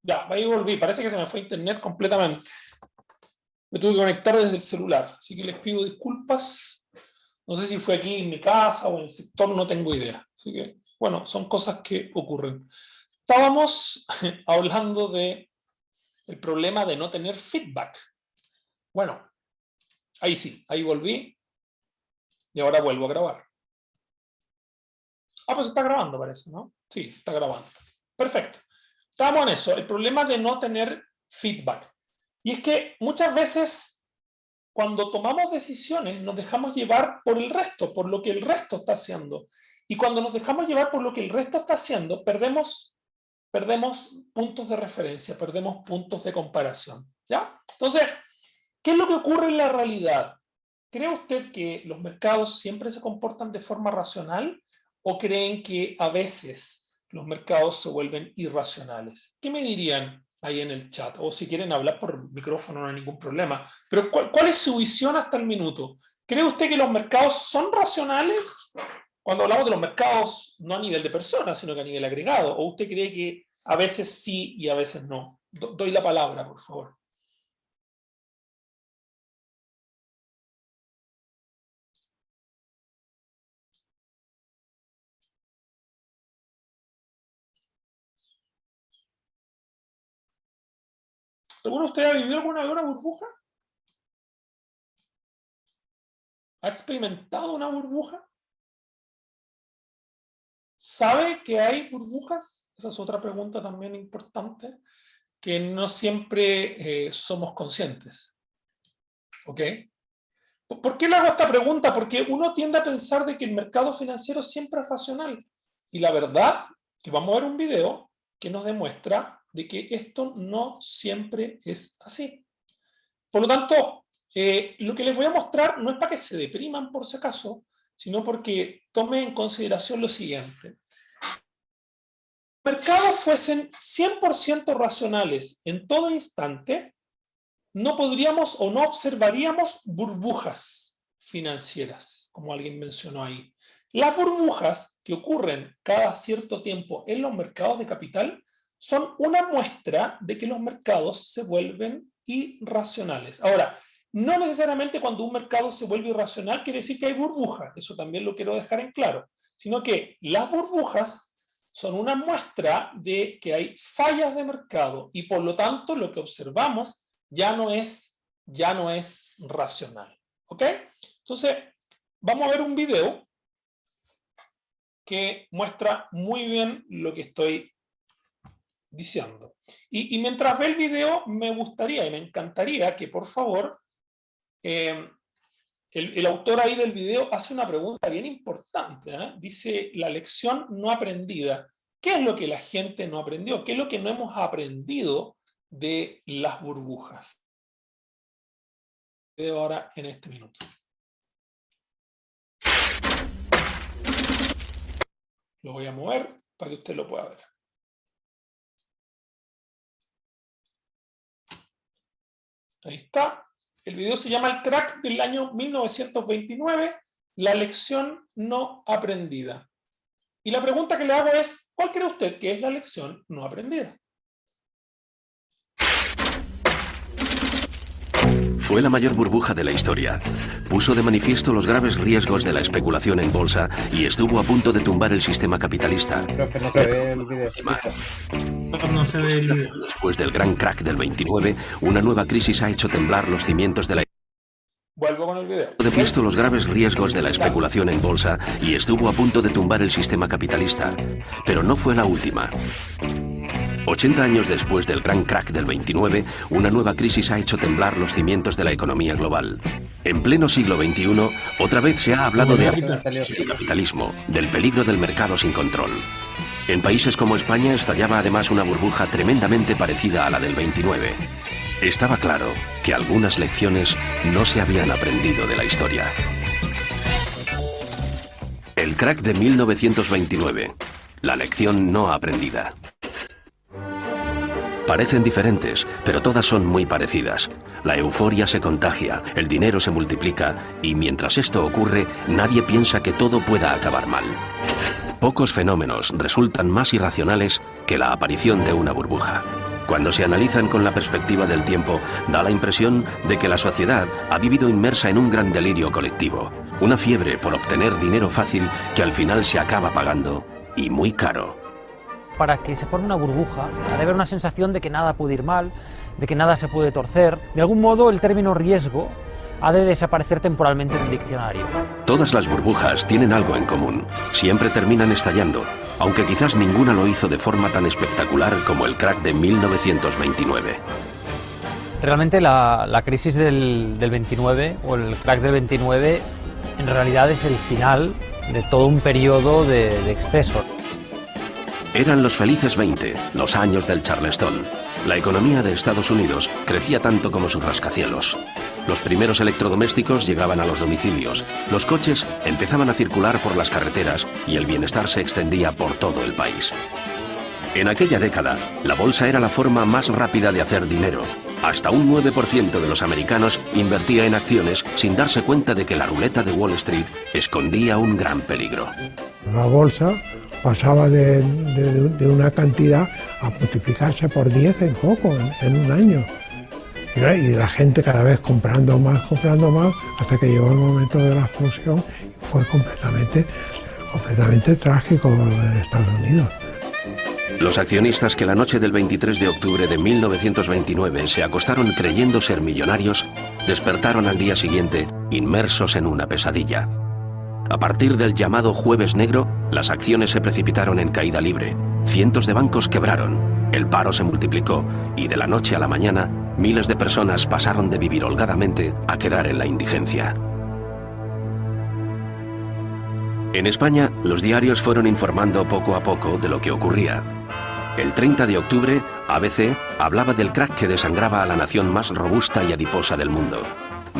Speaker 1: ya, ahí volví, parece que se me fue internet completamente. Me tuve que conectar desde el celular, así que les pido disculpas. No sé si fue aquí en mi casa o en el sector, no tengo idea. Así que, bueno, son cosas que ocurren. Estábamos hablando de el problema de no tener feedback. Bueno, ahí sí, ahí volví y ahora vuelvo a grabar. Ah, pues está grabando, parece, ¿no? Sí, está grabando. Perfecto. Estábamos en eso, el problema de no tener feedback. Y es que muchas veces, cuando tomamos decisiones, nos dejamos llevar por el resto, por lo que el resto está haciendo. Y cuando nos dejamos llevar por lo que el resto está haciendo, perdemos puntos de referencia, perdemos puntos de comparación, ¿ya? Entonces, ¿qué es lo que ocurre en la realidad? ¿Cree usted que los mercados siempre se comportan de forma racional o creen que a veces los mercados se vuelven irracionales? ¿Qué me dirían ahí en el chat? O si quieren hablar por micrófono no hay ningún problema. Pero ¿cuál es su visión hasta el minuto? ¿Cree usted que los mercados son racionales? Cuando hablamos de los mercados, no a nivel de personas, sino que a nivel agregado. ¿O usted cree que a veces sí y a veces no? Doy la palabra, por favor. ¿Alguno de ustedes ha vivido alguna vez una burbuja? ¿Ha experimentado una burbuja? ¿Sabe que hay burbujas? Esa es otra pregunta también importante, que no siempre somos conscientes. ¿Ok? ¿Por qué le hago esta pregunta? Porque uno tiende a pensar de que el mercado financiero siempre es racional. Y la verdad, que vamos a ver un video que nos demuestra de que esto no siempre es así. Por lo tanto, lo que les voy a mostrar no es para que se depriman por si acaso, sino porque tomen en consideración lo siguiente. Si los mercados fuesen 100% racionales en todo instante, no podríamos o no observaríamos burbujas financieras, como alguien mencionó ahí. Las burbujas que ocurren cada cierto tiempo en los mercados de capital son una muestra de que los mercados se vuelven irracionales. Ahora, no necesariamente cuando un mercado se vuelve irracional quiere decir que hay burbujas, eso también lo quiero dejar en claro, sino que las burbujas son una muestra de que hay fallas de mercado y por lo tanto lo que observamos ya no es racional. ¿Ok? Entonces, vamos a ver un video que muestra muy bien lo que estoy diciendo. Y mientras ve el video, me gustaría y me encantaría que, por favor, el autor ahí del video hace una pregunta bien importante. Dice, la lección no aprendida. ¿Qué es lo que la gente no aprendió? ¿Qué es lo que no hemos aprendido de las burbujas? Veo ahora en este minuto. Lo voy a mover para que usted lo pueda ver. Ahí está. El video se llama El crack del año 1929, la lección no aprendida. Y la pregunta que le hago es, ¿cuál cree usted que es la lección no aprendida?
Speaker 4: Fue la mayor burbuja de la historia. Puso de manifiesto los graves riesgos de la especulación en bolsa y estuvo a punto de tumbar el sistema capitalista.
Speaker 5: Creo que no se ve el video.
Speaker 2: No se ve el video.
Speaker 4: Después del gran crack del 29, una nueva crisis ha hecho temblar los cimientos de la...
Speaker 1: Vuelvo con el video.
Speaker 4: De manifiesto los graves riesgos de la especulación en bolsa y estuvo a punto de tumbar el sistema capitalista. Pero no fue la última. 80 años después del gran crack del 29, una nueva crisis ha hecho temblar los cimientos de la economía global. En pleno siglo XXI, otra vez se ha hablado del capitalismo, del peligro del mercado sin control. En países como España estallaba además una burbuja tremendamente parecida a la del 29. Estaba claro que algunas lecciones no se habían aprendido de la historia. El crack de 1929. La lección no aprendida. Parecen diferentes, pero todas son muy parecidas. La euforia se contagia, el dinero se multiplica y mientras esto ocurre, nadie piensa que todo pueda acabar mal. Pocos fenómenos resultan más irracionales que la aparición de una burbuja. Cuando se analizan con la perspectiva del tiempo, da la impresión de que la sociedad ha vivido inmersa en un gran delirio colectivo, una fiebre por obtener dinero fácil que al final se acaba pagando, y muy caro.
Speaker 6: Para que se forme una burbuja, ha de haber una sensación de que nada puede ir mal, de que nada se puede torcer. De algún modo, el término riesgo ha de desaparecer temporalmente del diccionario.
Speaker 4: Todas las burbujas tienen algo en común. Siempre terminan estallando, aunque quizás ninguna lo hizo de forma tan espectacular como el crack de 1929.
Speaker 6: Realmente la crisis del 29, o el crack del 29, en realidad es el final de todo un periodo de exceso.
Speaker 4: Eran los felices 20, los años del Charleston. La economía de Estados Unidos crecía tanto como sus rascacielos. Los primeros electrodomésticos llegaban a los domicilios, los coches empezaban a circular por las carreteras y el bienestar se extendía por todo el país. En aquella década, la bolsa era la forma más rápida de hacer dinero. Hasta un 9% de los americanos invertía en acciones sin darse cuenta de que la ruleta de Wall Street escondía un gran peligro.
Speaker 5: La bolsa pasaba de una cantidad a multiplicarse por 10 en poco, en un año. Y la gente cada vez comprando más, hasta que llegó el momento de la explosión. Fue completamente trágico en Estados Unidos.
Speaker 4: Los accionistas que la noche del 23 de octubre de 1929 se acostaron creyendo ser millonarios, despertaron al día siguiente inmersos en una pesadilla. A partir del llamado Jueves Negro, las acciones se precipitaron en caída libre, cientos de bancos quebraron, el paro se multiplicó y de la noche a la mañana, miles de personas pasaron de vivir holgadamente a quedar en la indigencia. En España, los diarios fueron informando poco a poco de lo que ocurría. El 30 de octubre, ABC hablaba del crack que desangraba a la nación más robusta y adiposa del mundo.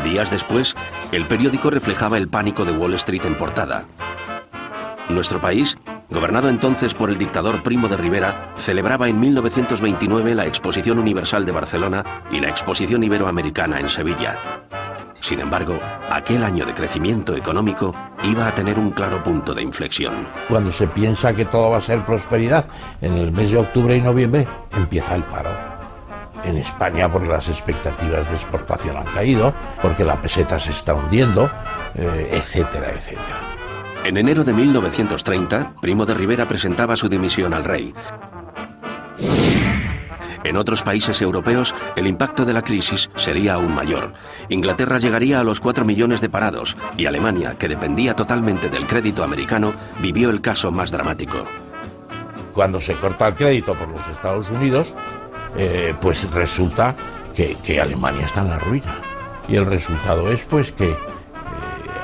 Speaker 4: Días después, el periódico reflejaba el pánico de Wall Street en portada. Nuestro país, gobernado entonces por el dictador Primo de Rivera, celebraba en 1929 la Exposición Universal de Barcelona y la Exposición Iberoamericana en Sevilla. Sin embargo, aquel año de crecimiento económico iba a tener un claro punto de inflexión.
Speaker 7: Cuando se piensa que todo va a ser prosperidad, en el mes de octubre y noviembre empieza el paro. En España, porque las expectativas de exportación han caído, porque la peseta se está hundiendo, etcétera, etcétera.
Speaker 4: En enero de 1930, Primo de Rivera presentaba su dimisión al rey. En otros países europeos, el impacto de la crisis sería aún mayor. Inglaterra llegaría a los 4 millones de parados y Alemania, que dependía totalmente del crédito americano, vivió el caso más dramático.
Speaker 7: Cuando se corta el crédito por los Estados Unidos, pues resulta que Alemania está en la ruina. Y el resultado es pues que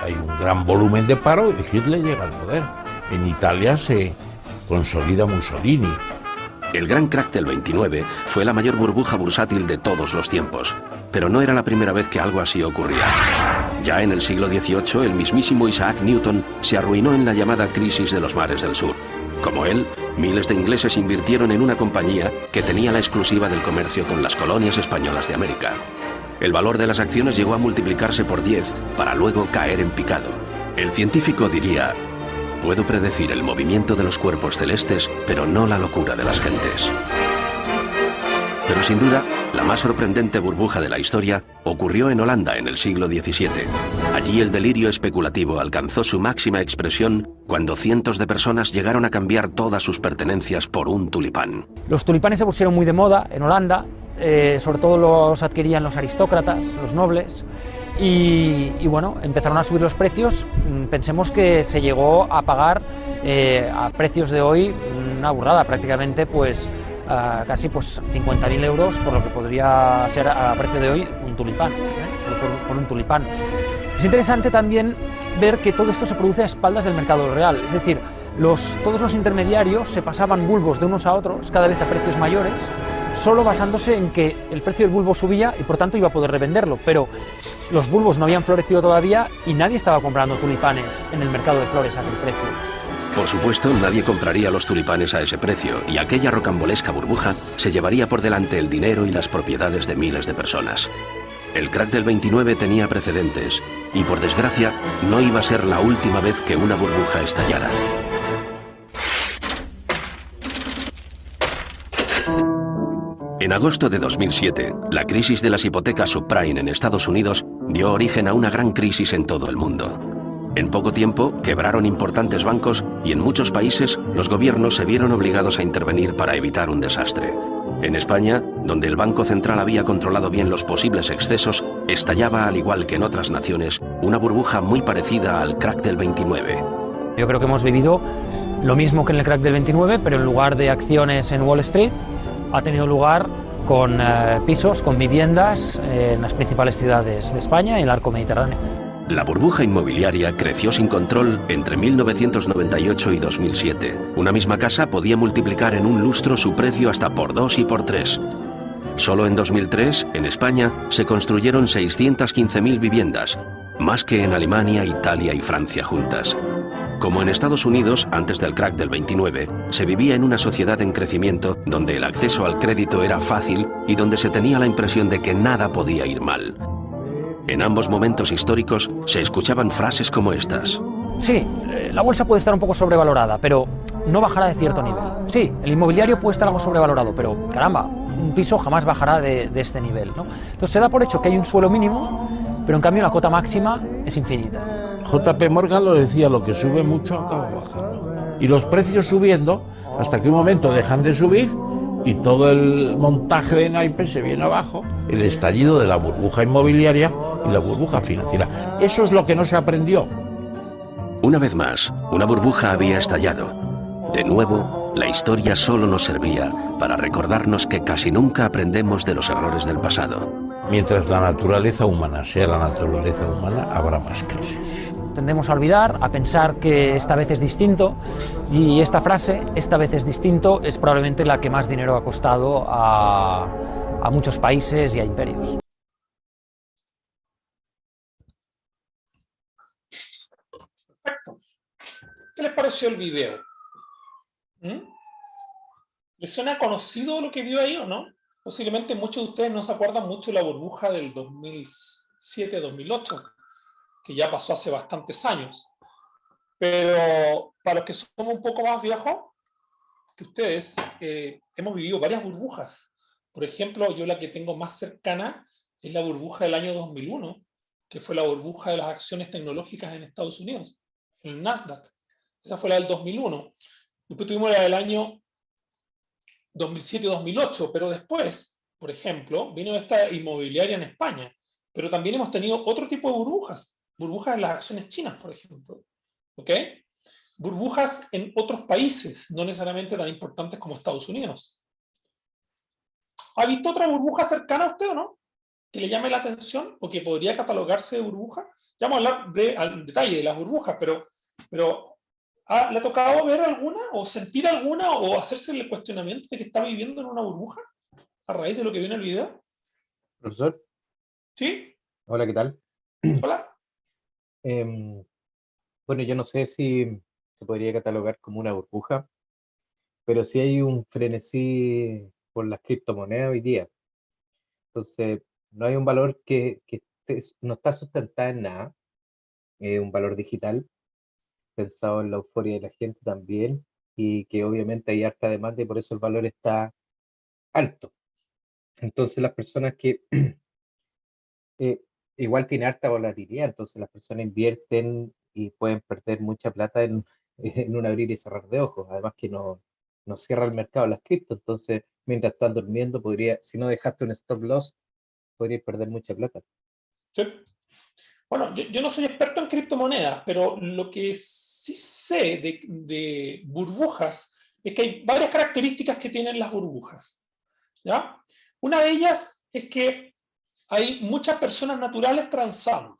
Speaker 7: hay un gran volumen de paro y Hitler llega al poder. En Italia se consolida Mussolini.
Speaker 4: El gran crack del 29 fue la mayor burbuja bursátil de todos los tiempos, pero no era la primera vez que algo así ocurría. Ya en el siglo XVIII, el mismísimo Isaac Newton se arruinó en la llamada crisis de los mares del sur. Como él, miles de ingleses invirtieron en una compañía que tenía la exclusiva del comercio con las colonias españolas de América. El valor de las acciones llegó a multiplicarse por 10 para luego caer en picado. El científico diría: puedo predecir el movimiento de los cuerpos celestes, pero no la locura de las gentes. Pero sin duda, la más sorprendente burbuja de la historia ocurrió en Holanda en el siglo XVII. Allí el delirio especulativo alcanzó su máxima expresión cuando cientos de personas llegaron a cambiar todas sus pertenencias por un tulipán.
Speaker 6: Los tulipanes se pusieron muy de moda en Holanda, sobre todo los adquirían los aristócratas, los nobles, y bueno, empezaron a subir los precios. Pensemos que se llegó a pagar a precios de hoy una burrada, prácticamente pues casi pues 50.000 euros por lo que podría ser a precio de hoy un tulipán, solo por un tulipán. Es interesante también ver que todo esto se produce a espaldas del mercado real, es decir, todos los intermediarios se pasaban bulbos de unos a otros cada vez a precios mayores, solo basándose en que el precio del bulbo subía y por tanto iba a poder revenderlo, pero los bulbos no habían florecido todavía y nadie estaba comprando tulipanes en el mercado de flores a aquel precio.
Speaker 4: Por supuesto, nadie compraría los tulipanes a ese precio y aquella rocambolesca burbuja se llevaría por delante el dinero y las propiedades de miles de personas. El crack del 29 tenía precedentes y, por desgracia, no iba a ser la última vez que una burbuja estallara. En agosto de 2007, la crisis de las hipotecas subprime en Estados Unidos dio origen a una gran crisis en todo el mundo. En poco tiempo, quebraron importantes bancos y en muchos países los gobiernos se vieron obligados a intervenir para evitar un desastre. En España, donde el Banco Central había controlado bien los posibles excesos, estallaba, al igual que en otras naciones, una burbuja muy parecida al crack del 29.
Speaker 6: Yo creo que hemos vivido lo mismo que en el crack del 29, pero en lugar de acciones en Wall Street, ha tenido lugar con pisos, con viviendas en las principales ciudades de España y el arco mediterráneo.
Speaker 4: La burbuja inmobiliaria creció sin control entre 1998 y 2007. Una misma casa podía multiplicar en un lustro su precio hasta por 2 y por 3. Solo en 2003, en España, se construyeron 615.000 viviendas, más que en Alemania, Italia y Francia juntas. Como en Estados Unidos, antes del crack del 29, se vivía en una sociedad en crecimiento donde el acceso al crédito era fácil y donde se tenía la impresión de que nada podía ir mal. En ambos momentos históricos se escuchaban frases como estas.
Speaker 6: Sí, la bolsa puede estar un poco sobrevalorada, pero no bajará de cierto nivel. Sí, el inmobiliario puede estar algo sobrevalorado, pero caramba, un piso jamás bajará de este nivel, ¿no? Entonces se da por hecho que hay un suelo mínimo, pero en cambio la cota máxima es infinita.
Speaker 7: JP Morgan lo decía, lo que sube mucho acaba bajando. Y los precios subiendo hasta que un momento dejan de subir y todo el montaje de naipes se viene abajo, el estallido de la burbuja inmobiliaria y la burbuja financiera. Eso es lo que no se aprendió.
Speaker 4: Una vez más, una burbuja había estallado. De nuevo, la historia solo nos servía para recordarnos que casi nunca aprendemos de los errores del pasado.
Speaker 7: Mientras la naturaleza humana sea la naturaleza humana, habrá más crisis.
Speaker 6: Tendemos a olvidar, a pensar que esta vez es distinto, y esta frase, esta vez es distinto, es probablemente la que más dinero ha costado a muchos países y a imperios.
Speaker 1: Perfecto. ¿Qué les pareció el video? ¿Les suena conocido lo que vio ahí o no? Posiblemente muchos de ustedes no se acuerdan mucho de la burbuja del 2007-2008, que ya pasó hace bastantes años. Pero para los que somos un poco más viejos que ustedes, hemos vivido varias burbujas. Por ejemplo, yo la que tengo más cercana es la burbuja del año 2001, que fue la burbuja de las acciones tecnológicas en Estados Unidos, en el Nasdaq. Esa fue la del 2001. Después tuvimos la del año 2007-2008, pero después, por ejemplo, vino esta inmobiliaria en España, pero también hemos tenido otro tipo de burbujas, burbujas en las acciones chinas, por ejemplo, ¿ok? Burbujas en otros países, no necesariamente tan importantes como Estados Unidos. ¿Ha visto otra burbuja cercana a usted o no? Que le llame la atención o que podría catalogarse de burbuja. Ya vamos a hablar al detalle de las burbujas, pero ¿le ha tocado ver alguna o sentir alguna o hacerse el cuestionamiento de que está viviendo en una burbuja a raíz de lo que viene en el video?
Speaker 8: Profesor.
Speaker 1: ¿Sí?
Speaker 8: Hola, ¿qué tal?
Speaker 1: Hola.
Speaker 8: Bueno, yo no sé si se podría catalogar como una burbuja, pero sí hay un frenesí por las criptomonedas hoy día. Entonces, no hay un valor que no está sustentado en nada, un valor digital, pensado en la euforia de la gente también, y que obviamente hay harta demanda y por eso el valor está alto. Entonces las personas que igual tiene harta volatilidad, entonces las personas invierten y pueden perder mucha plata en un abrir y cerrar de ojos, además que no cierra el mercado las cripto, entonces mientras estás durmiendo si no dejaste un stop loss, podrías perder mucha plata.
Speaker 1: Sí. Bueno, yo no soy experto en criptomonedas, pero lo que sí sé de burbujas es que hay varias características que tienen las burbujas, ¿ya? Una de ellas es que hay muchas personas naturales transando.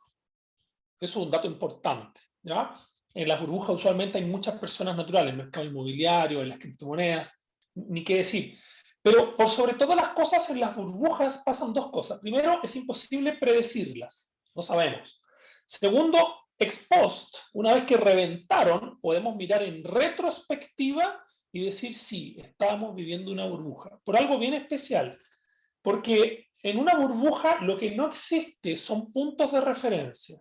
Speaker 1: Eso es un dato importante, ¿ya? En las burbujas usualmente hay muchas personas naturales, en el mercado inmobiliario, en las criptomonedas, ni qué decir. Pero por sobre todas las cosas, en las burbujas pasan dos cosas. Primero, es imposible predecirlas, no sabemos. Segundo, ex post, una vez que reventaron, podemos mirar en retrospectiva y decir, sí, estábamos viviendo una burbuja. Por algo bien especial, porque en una burbuja lo que no existe son puntos de referencia.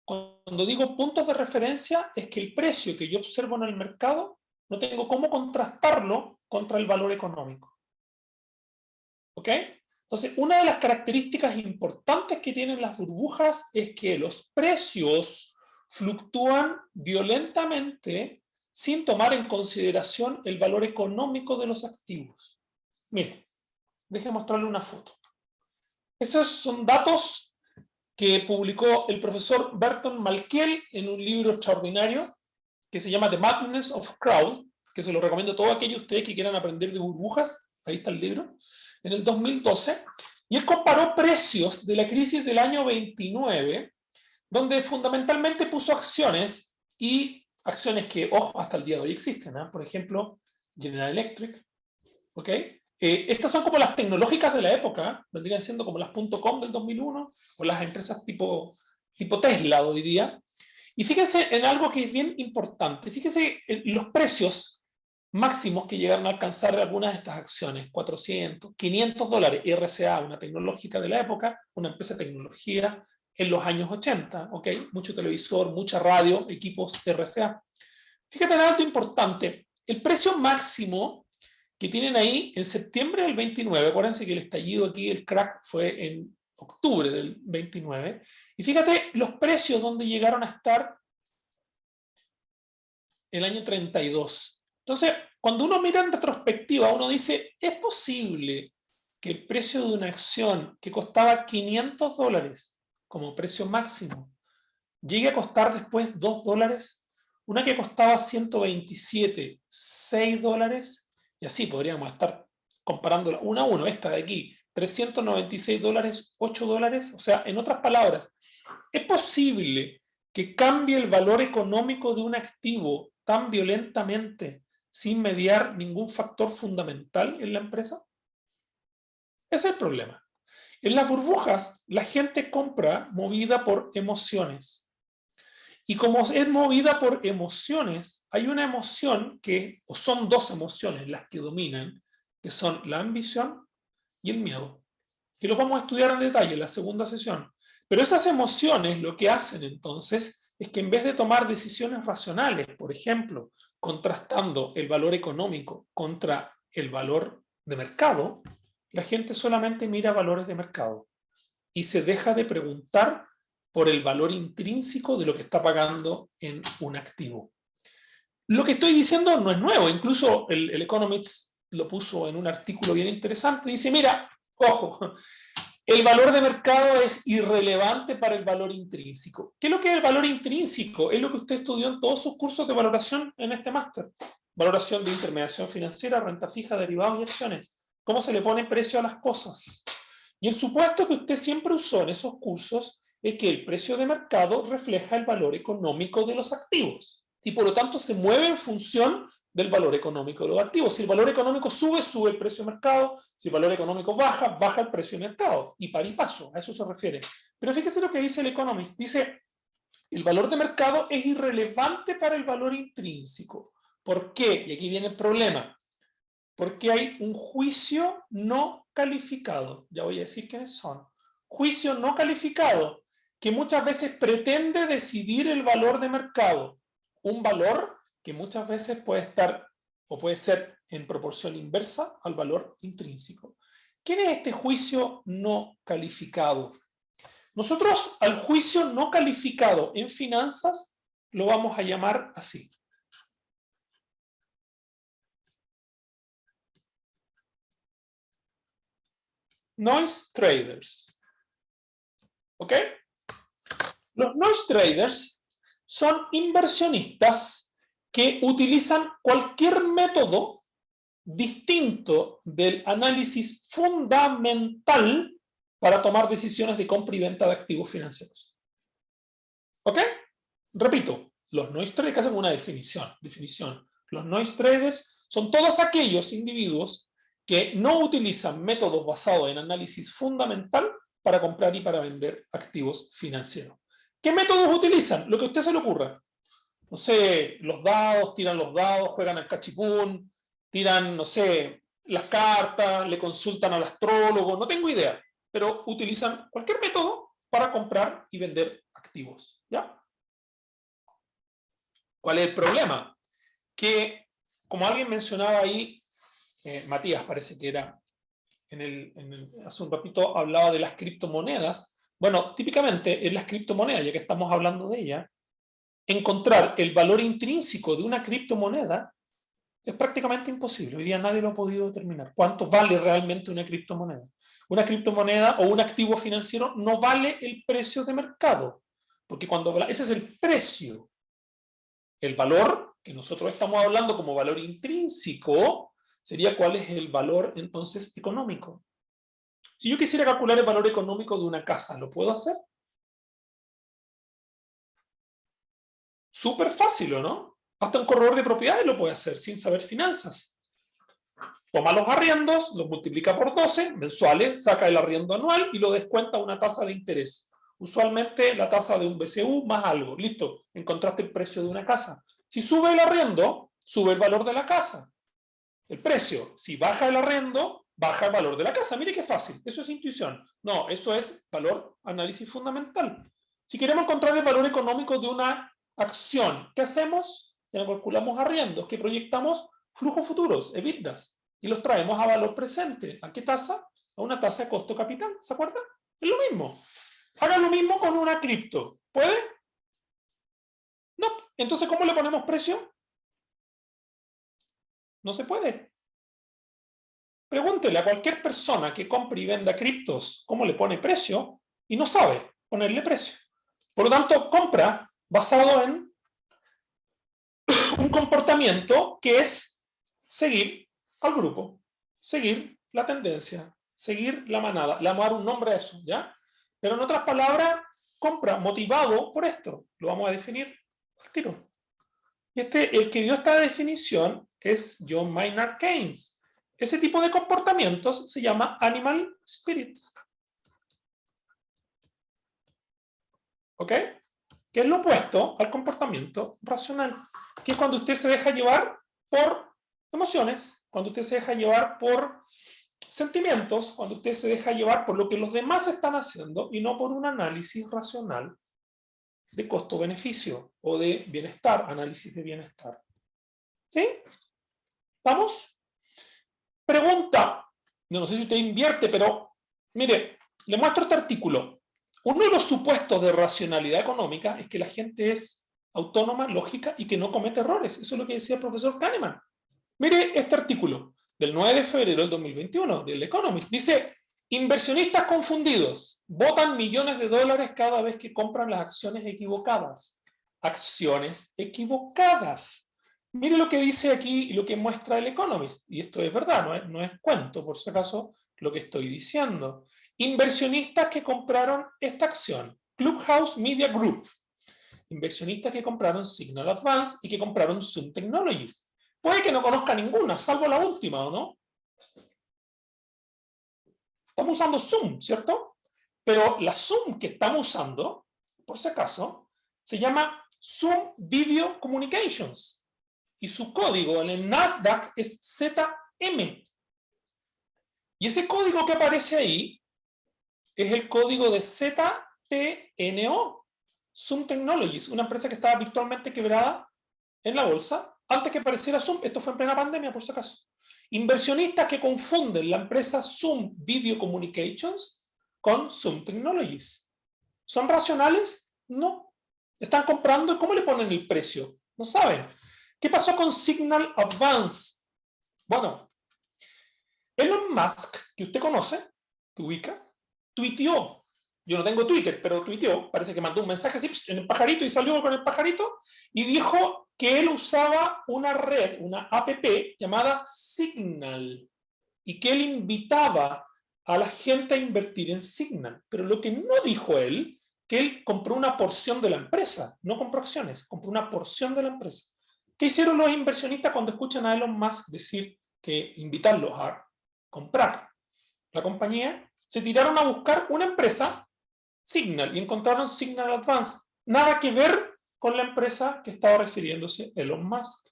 Speaker 1: Cuando digo puntos de referencia, es que el precio que yo observo en el mercado no tengo cómo contrastarlo contra el valor económico. ¿Ok? Entonces, una de las características importantes que tienen las burbujas es que los precios fluctúan violentamente sin tomar en consideración el valor económico de los activos. Miren, déjenme mostrarle una foto. Esos son datos que publicó el profesor Burton Malkiel en un libro extraordinario que se llama The Madness of Crowd, que se lo recomiendo a todos aquellos de ustedes que quieran aprender de burbujas. Ahí está el libro. En el 2012, y él comparó precios de la crisis del año 29 donde fundamentalmente puso acciones, y acciones que, ojo, hasta el día de hoy existen, ¿eh? Por ejemplo, General Electric, ¿ok? Estas son como las tecnológicas de la época, vendrían siendo como las .com del 2001, o las empresas tipo Tesla de hoy día. Y fíjense en algo que es bien importante, fíjense en los precios máximos que llegaron a alcanzar algunas de estas acciones, 400, 500 dólares, RCA, una tecnológica de la época, una empresa de tecnología en los años 80, ¿ok? Mucho televisor, mucha radio, equipos RCA. Fíjate en algo importante, el precio máximo que tienen ahí en septiembre del 29, acuérdense que el estallido aquí, el crack, fue en octubre del 29, y fíjate los precios donde llegaron a estar el año 32. Entonces, cuando uno mira en retrospectiva, uno dice, ¿es posible que el precio de una acción que costaba 500 dólares como precio máximo llegue a costar después 2 dólares? Una que costaba 127, 6 dólares, y así podríamos estar comparándola una a uno, esta de aquí, 396 dólares, 8 dólares, o sea, en otras palabras, ¿es posible que cambie el valor económico de un activo tan violentamente sin mediar ningún factor fundamental en la empresa? Ese es el problema. En las burbujas, la gente compra movida por emociones. Y como es movida por emociones, hay una emoción que, o son dos emociones las que dominan, que son la ambición y el miedo, que los vamos a estudiar en detalle en la segunda sesión. Pero esas emociones lo que hacen entonces es que en vez de tomar decisiones racionales, por ejemplo, contrastando el valor económico contra el valor de mercado, la gente solamente mira valores de mercado y se deja de preguntar por el valor intrínseco de lo que está pagando en un activo. Lo que estoy diciendo no es nuevo, incluso el Economist lo puso en un artículo bien interesante, dice, mira, ojo, el valor de mercado es irrelevante para el valor intrínseco. ¿Qué es lo que es el valor intrínseco? Es lo que usted estudió en todos sus cursos de valoración en este máster. Valoración de intermediación financiera, renta fija, derivados y acciones. ¿Cómo se le pone precio a las cosas? Y el supuesto que usted siempre usó en esos cursos es que el precio de mercado refleja el valor económico de los activos y por lo tanto se mueve en función del valor económico de los activos. Si el valor económico sube, sube el precio de mercado. Si el valor económico baja, baja el precio de mercado. Y par y paso, a eso se refiere. Pero fíjese lo que dice el Economist. Dice, el valor de mercado es irrelevante para el valor intrínseco. ¿Por qué? Y aquí viene el problema. Porque hay un juicio no calificado. Ya voy a decir quiénes son. Juicio no calificado, que muchas veces pretende decidir el valor de mercado. Un valor que muchas veces puede estar o puede ser en proporción inversa al valor intrínseco. ¿Quién es este juicio no calificado? Nosotros al juicio no calificado en finanzas lo vamos a llamar así. Noise traders. ¿Ok? Los noise traders son inversionistas que utilizan cualquier método distinto del análisis fundamental para tomar decisiones de compra y venta de activos financieros. ¿Ok? Repito, los noise traders, que hacen una definición. Los noise traders son todos aquellos individuos que no utilizan métodos basados en análisis fundamental para comprar y para vender activos financieros. ¿Qué métodos utilizan? Lo que a usted se le ocurra. No sé, los dados, tiran los dados, juegan al cachipún, tiran, no sé, las cartas, le consultan al astrólogo, no tengo idea, pero utilizan cualquier método para comprar y vender activos, ¿ya? ¿Cuál es el problema? Que, como alguien mencionaba ahí, Matías parece que era, hace un ratito hablaba de las criptomonedas. Bueno, típicamente en las criptomonedas, ya que estamos hablando de ella, encontrar el valor intrínseco de una criptomoneda es prácticamente imposible. Hoy día nadie lo ha podido determinar. ¿Cuánto vale realmente una criptomoneda? Una criptomoneda o un activo financiero no vale el precio de mercado, porque ese es el precio. El valor que nosotros estamos hablando como valor intrínseco sería cuál es el valor entonces económico. Si yo quisiera calcular el valor económico de una casa, ¿lo puedo hacer? Súper fácil, ¿o no? Hasta un corredor de propiedades lo puede hacer sin saber finanzas. Toma los arriendos, los multiplica por 12 mensuales, saca el arriendo anual y lo descuenta a una tasa de interés. Usualmente la tasa de un BCU más algo. Listo, encontraste el precio de una casa. Si sube el arriendo, sube el valor de la casa. El precio. Si baja el arriendo, baja el valor de la casa. Mire qué fácil. Eso es intuición. No, eso es valor, análisis fundamental. Si queremos encontrar el valor económico de una acción, ¿qué hacemos? Ya calculamos arriendos, que proyectamos flujos futuros, EBITDAs, y los traemos a valor presente. ¿A qué tasa? A una tasa de costo capital. ¿Se acuerdan? Es lo mismo. Haga lo mismo con una cripto. ¿Puede? No. Entonces, ¿cómo le ponemos precio? No se puede. Pregúntele a cualquier persona que compre y venda criptos cómo le pone precio y no sabe ponerle precio. Por lo tanto, compra basado en un comportamiento que es seguir al grupo, seguir la tendencia, seguir la manada. Le vamos a dar un nombre a eso, ¿ya? Pero en otras palabras, compra motivado por esto. Lo vamos a definir al tiro. Y el que dio esta definición es John Maynard Keynes. Ese tipo de comportamientos se llama animal spirits. ¿Ok? Que es lo opuesto al comportamiento racional. Que es cuando usted se deja llevar por emociones, cuando usted se deja llevar por sentimientos, cuando usted se deja llevar por lo que los demás están haciendo y no por un análisis racional de costo-beneficio o de bienestar, análisis de bienestar. ¿Sí? ¿Vamos? Pregunta. Yo no sé si usted invierte, pero mire, le muestro este artículo. Uno de los supuestos de racionalidad económica es que la gente es autónoma, lógica y que no comete errores. Eso es lo que decía el profesor Kahneman. Mire este artículo del 9 de febrero del 2021 del Economist. Dice, inversionistas confundidos botan millones de dólares cada vez que compran las acciones equivocadas. Acciones equivocadas. Mire lo que dice aquí y lo que muestra el Economist. Y esto es verdad, no es cuento, por si acaso, lo que estoy diciendo. Inversionistas que compraron esta acción. Clubhouse Media Group. Inversionistas que compraron Signal Advance y que compraron Zoom Technologies. Puede que no conozca ninguna, salvo la última, ¿o no? Estamos usando Zoom, ¿cierto? Pero la Zoom que estamos usando, por si acaso, se llama Zoom Video Communications. Y su código en el Nasdaq es ZM. Y ese código que aparece ahí es el código de ZTNO, Zoom Technologies, una empresa que estaba virtualmente quebrada en la bolsa antes que apareciera Zoom. Esto fue en plena pandemia, por si acaso. Inversionistas que confunden la empresa Zoom Video Communications con Zoom Technologies. ¿Son racionales? No. Están comprando y ¿cómo le ponen el precio? No saben. ¿Qué pasó con Signal Advance? Bueno, Elon Musk, que usted conoce, que ubica, tuiteó. Yo no tengo Twitter, pero tuiteó. Parece que mandó un mensaje así en el pajarito y salió con el pajarito y dijo que él usaba una red, una app llamada Signal y que él invitaba a la gente a invertir en Signal. Pero lo que no dijo él, que él compró una porción de la empresa, no compró acciones, compró una porción de la empresa. ¿Qué hicieron los inversionistas cuando escuchan a Elon Musk decir que invitarlos a comprar la compañía? Se tiraron a buscar una empresa, Signal, y encontraron Signal Advance. Nada que ver con la empresa que estaba refiriéndose Elon Musk.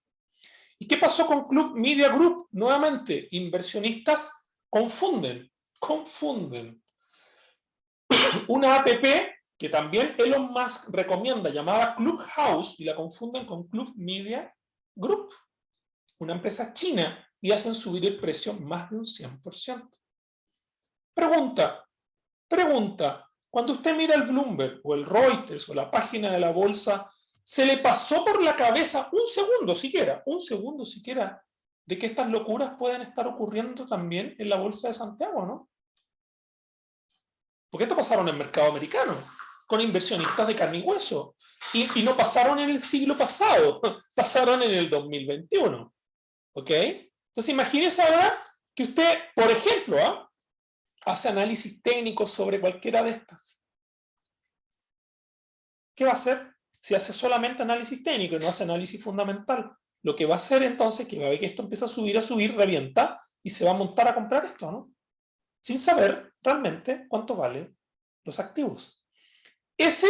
Speaker 1: ¿Y qué pasó con Club Media Group? Nuevamente, inversionistas confunden una app que también Elon Musk recomienda, llamada Clubhouse, y la confunden con Club Media Group, una empresa china, y hacen subir el precio más de un 100%. Pregunta, cuando usted mira el Bloomberg o el Reuters o la página de la bolsa, ¿se le pasó por la cabeza un segundo siquiera, de que estas locuras pueden estar ocurriendo también en la bolsa de Santiago, no? Porque esto pasaron en el mercado americano, con inversionistas de carne y hueso, y no pasaron en el siglo pasado, pasaron en el 2021, ¿ok? Entonces imagínese ahora que usted, por ejemplo, hace análisis técnico sobre cualquiera de estas. ¿Qué va a hacer? si hace solamente análisis técnico y no hace análisis fundamental. Lo que va a hacer entonces es que va a ver que esto empieza a subir, revienta, y se va a montar a comprar esto, ¿no? Sin saber realmente cuánto valen los activos. Ese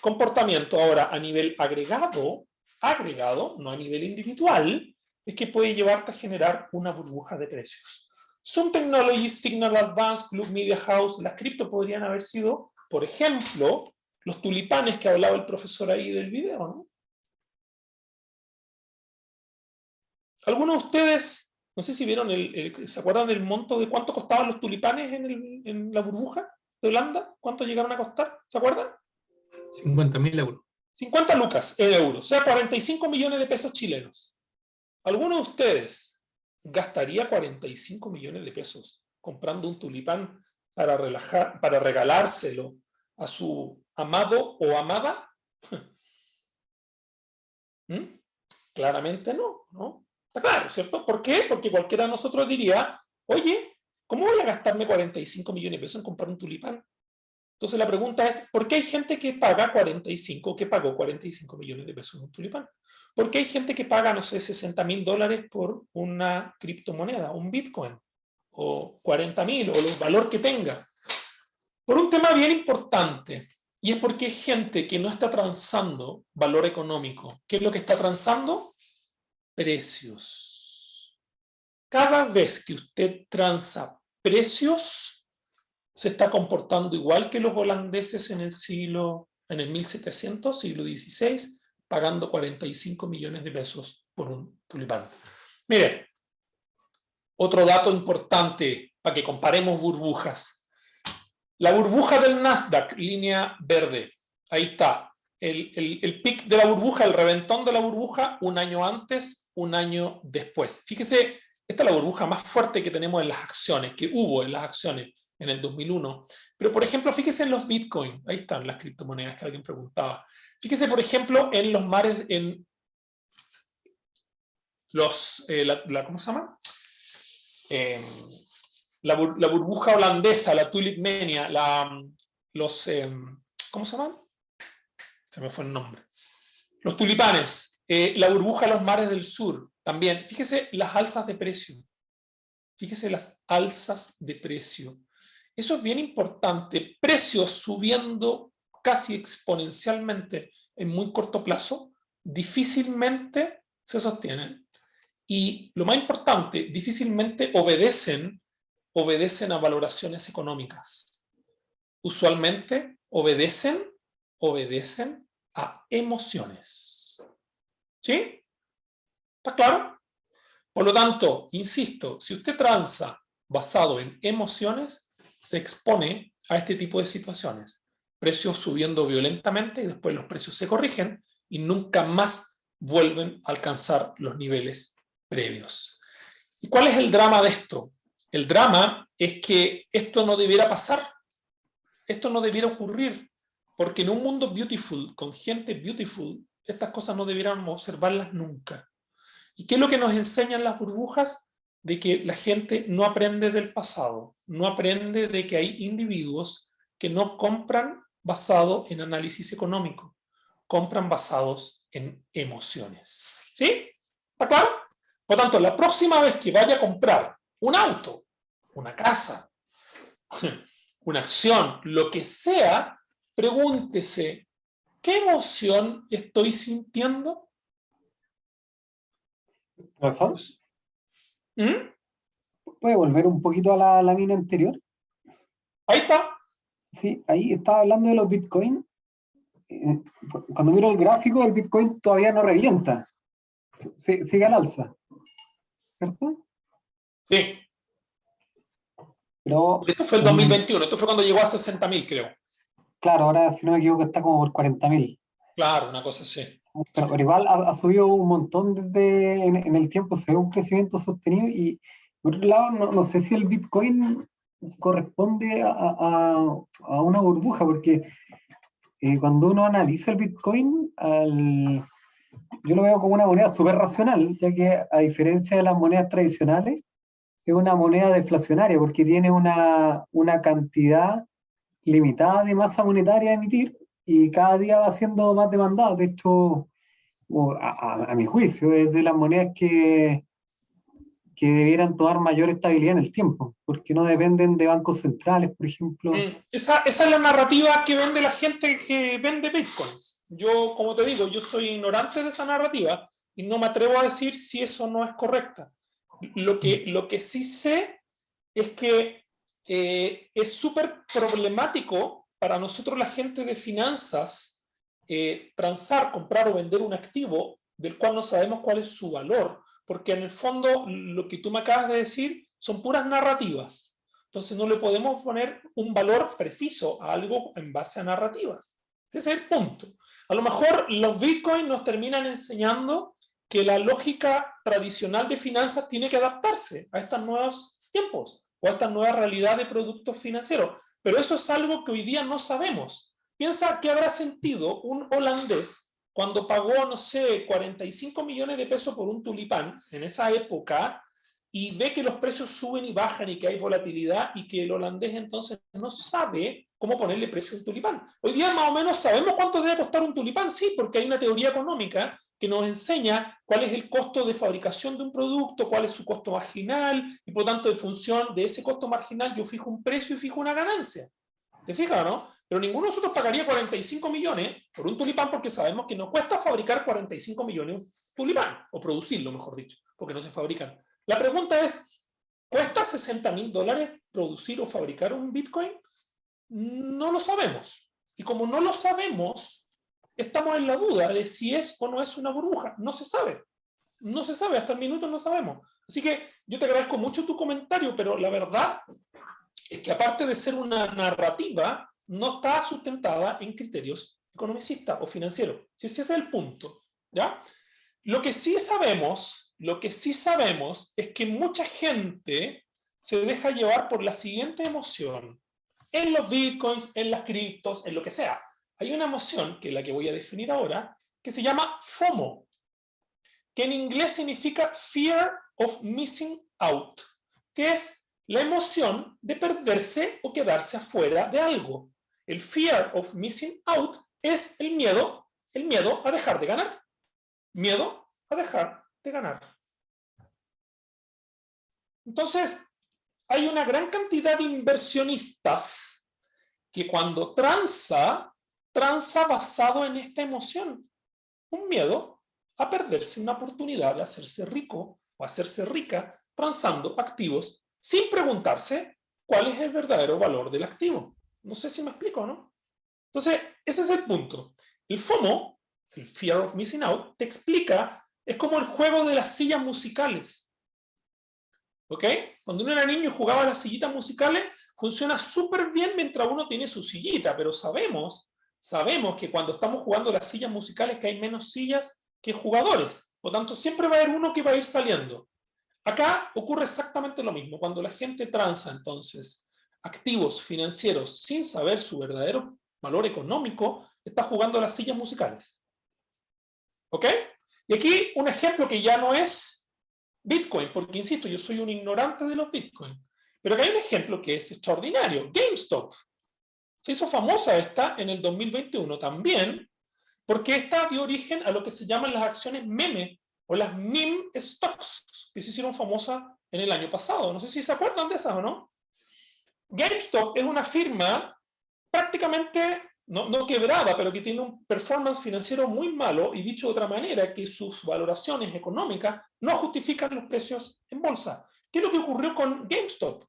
Speaker 1: comportamiento ahora a nivel agregado, no a nivel individual, es que puede llevarte a generar una burbuja de precios. Sun Technologies, Signal Advance, Club Media House, las cripto podrían haber sido, por ejemplo, los tulipanes que hablaba el profesor ahí del video, ¿no? ¿Algunos de ustedes, no sé si vieron, se acuerdan del monto de cuánto costaban los tulipanes en la burbuja de Holanda? ¿Cuánto llegaron a costar? ¿Se acuerdan?
Speaker 2: 50.000 euros.
Speaker 1: 50 lucas en euros, o sea, 45 millones de pesos chilenos. ¿Alguno de ustedes gastaría 45 millones de pesos comprando un tulipán para regalárselo a su amado o amada? Claramente no, ¿no? Está claro, ¿cierto? ¿Por qué? Porque cualquiera de nosotros diría, oye, ¿cómo voy a gastarme 45 millones de pesos en comprar un tulipán? Entonces la pregunta es, ¿por qué hay gente que pagó 45 millones de pesos en un tulipán? ¿Por qué hay gente que paga, no sé, $60.000 por una criptomoneda, un Bitcoin? O 40.000, o el valor que tenga. Por un tema bien importante, y es porque hay gente que no está transando valor económico. ¿Qué es lo que está transando? Precios. Cada vez que usted transa precios, se está comportando igual que los holandeses en el 1700, siglo XVI, pagando 45 millones de pesos por un tulipán. Miren, otro dato importante para que comparemos burbujas. La burbuja del Nasdaq, línea verde. Ahí está. El pic de la burbuja, el reventón de la burbuja, un año antes, un año después. Fíjese, esta es la burbuja más fuerte que tenemos en las acciones, que hubo en las acciones en el 2001. Pero, por ejemplo, fíjese en los Bitcoin. Ahí están las criptomonedas que alguien preguntaba. Fíjese, por ejemplo, en los mares, en los, ¿cómo se llama? La burbuja holandesa, la Tulip Mania, ¿cómo se llaman? Se me fue el nombre. Los tulipanes, la burbuja de los mares del sur, también. Fíjese las alzas de precio. Fíjese las alzas de precio. Eso es bien importante. Precios subiendo casi exponencialmente en muy corto plazo, difícilmente se sostienen. Y lo más importante, difícilmente obedecen a valoraciones económicas. Usualmente obedecen a emociones. ¿Sí? ¿Está claro? Por lo tanto, insisto, si usted transa basado en emociones, se expone a este tipo de situaciones. Precios subiendo violentamente y después los precios se corrigen y nunca más vuelven a alcanzar los niveles previos. ¿Y cuál es el drama de esto? El drama es que esto no debiera pasar. Esto no debiera ocurrir. Porque en un mundo beautiful, con gente beautiful, estas cosas no debiéramos observarlas nunca. ¿Y qué es lo que nos enseñan las burbujas? De que la gente no aprende del pasado, no aprende de que hay individuos que no compran basado en análisis económico, compran basados en emociones. ¿Sí? ¿Está claro? Por lo tanto, la próxima vez que vaya a comprar un auto, una casa, una acción, lo que sea, pregúntese, ¿qué emoción estoy sintiendo?
Speaker 9: ¿Razón?
Speaker 1: ¿Mm?
Speaker 9: ¿Puede volver un poquito a la lámina anterior?
Speaker 1: Ahí está.
Speaker 9: Sí, ahí estaba hablando de los Bitcoin. Cuando miro el gráfico, el Bitcoin todavía no revienta. Sigue al alza. ¿Cierto?
Speaker 1: Sí.
Speaker 9: Pero,
Speaker 1: esto fue el 2021, esto fue cuando llegó a 60.000, creo.
Speaker 9: Claro, ahora si no me equivoco está como por 40.000.
Speaker 1: Claro, una cosa así.
Speaker 9: Pero igual ha subido un montón desde en el tiempo, se ve un crecimiento sostenido y por otro lado no sé si el Bitcoin corresponde a una burbuja, porque cuando uno analiza el Bitcoin, yo lo veo como una moneda súper racional, ya que a diferencia de las monedas tradicionales, es una moneda deflacionaria, porque tiene una cantidad limitada de masa monetaria a emitir y cada día va siendo más demandado. De hecho, a mi juicio, es de las monedas que debieran tomar mayor estabilidad en el tiempo, porque no dependen de bancos centrales, por ejemplo.
Speaker 1: Esa es la narrativa que vende la gente que vende bitcoins. Yo, como te digo, yo soy ignorante de esa narrativa y no me atrevo a decir si eso no es correcta. Lo que sí sé es que es súper problemático para nosotros la gente de finanzas transar, comprar o vender un activo del cual no sabemos cuál es su valor, porque en el fondo lo que tú me acabas de decir son puras narrativas. Entonces no le podemos poner un valor preciso a algo en base a narrativas. Ese es el punto. A lo mejor los bitcoins nos terminan enseñando que la lógica tradicional de finanzas tiene que adaptarse a estos nuevos tiempos o a esta nueva realidad de productos financieros. Pero eso es algo que hoy día no sabemos. Piensa qué habrá sentido un holandés cuando pagó, no sé, 45 millones de pesos por un tulipán en esa época y ve que los precios suben y bajan y que hay volatilidad y que el holandés entonces no sabe cómo ponerle precio a un tulipán. Hoy día más o menos sabemos cuánto debe costar un tulipán, sí, porque hay una teoría económica que nos enseña cuál es el costo de fabricación de un producto, cuál es su costo marginal, y por lo tanto, en función de ese costo marginal, yo fijo un precio y fijo una ganancia. ¿Te fijas, no? Pero ninguno de nosotros pagaría 45 millones por un tulipán porque sabemos que nos cuesta fabricar 45 millones un tulipán, o producirlo, mejor dicho, porque no se fabrican. La pregunta es, ¿cuesta $60.000 producir o fabricar un Bitcoin? No lo sabemos. Y como no lo sabemos, estamos en la duda de si es o no es una burbuja. No se sabe. No se sabe, hasta el minuto no sabemos. Así que yo te agradezco mucho tu comentario, pero la verdad es que aparte de ser una narrativa, no está sustentada en criterios economicistas o financieros. Si ese es el punto, ¿ya? Lo que sí sabemos es que mucha gente se deja llevar por la siguiente emoción. En los bitcoins, en las criptos, en lo que sea. Hay una emoción, que es la que voy a definir ahora, que se llama FOMO, que en inglés significa Fear of Missing Out, que es la emoción de perderse o quedarse afuera de algo. El Fear of Missing Out es el miedo a dejar de ganar. Miedo a dejar de ganar. Entonces, hay una gran cantidad de inversionistas que cuando transa basado en esta emoción. Un miedo a perderse una oportunidad de hacerse rico o hacerse rica transando activos sin preguntarse cuál es el verdadero valor del activo. No sé si me explico, ¿no? Entonces, ese es el punto. El FOMO, el Fear of Missing Out, te explica, es como el juego de las sillas musicales. ¿Ok? Cuando uno era niño y jugaba a las sillitas musicales, funciona súper bien mientras uno tiene su sillita, pero sabemos que cuando estamos jugando las sillas musicales que hay menos sillas que jugadores. Por lo tanto, siempre va a haber uno que va a ir saliendo. Acá ocurre exactamente lo mismo. Cuando la gente transa, entonces, activos financieros sin saber su verdadero valor económico, está jugando a las sillas musicales. ¿Ok? Y aquí un ejemplo que ya no es Bitcoin, porque insisto, yo soy un ignorante de los Bitcoin. Pero acá hay un ejemplo que es extraordinario. GameStop. Se hizo famosa esta en el 2021 también, porque esta dio origen a lo que se llaman las acciones meme, o las meme stocks, que se hicieron famosas en el año pasado. No sé si se acuerdan de esas o no. GameStop es una firma prácticamente, no quebrada, pero que tiene un performance financiero muy malo, y dicho de otra manera, que sus valoraciones económicas no justifican los precios en bolsa. ¿Qué es lo que ocurrió con GameStop?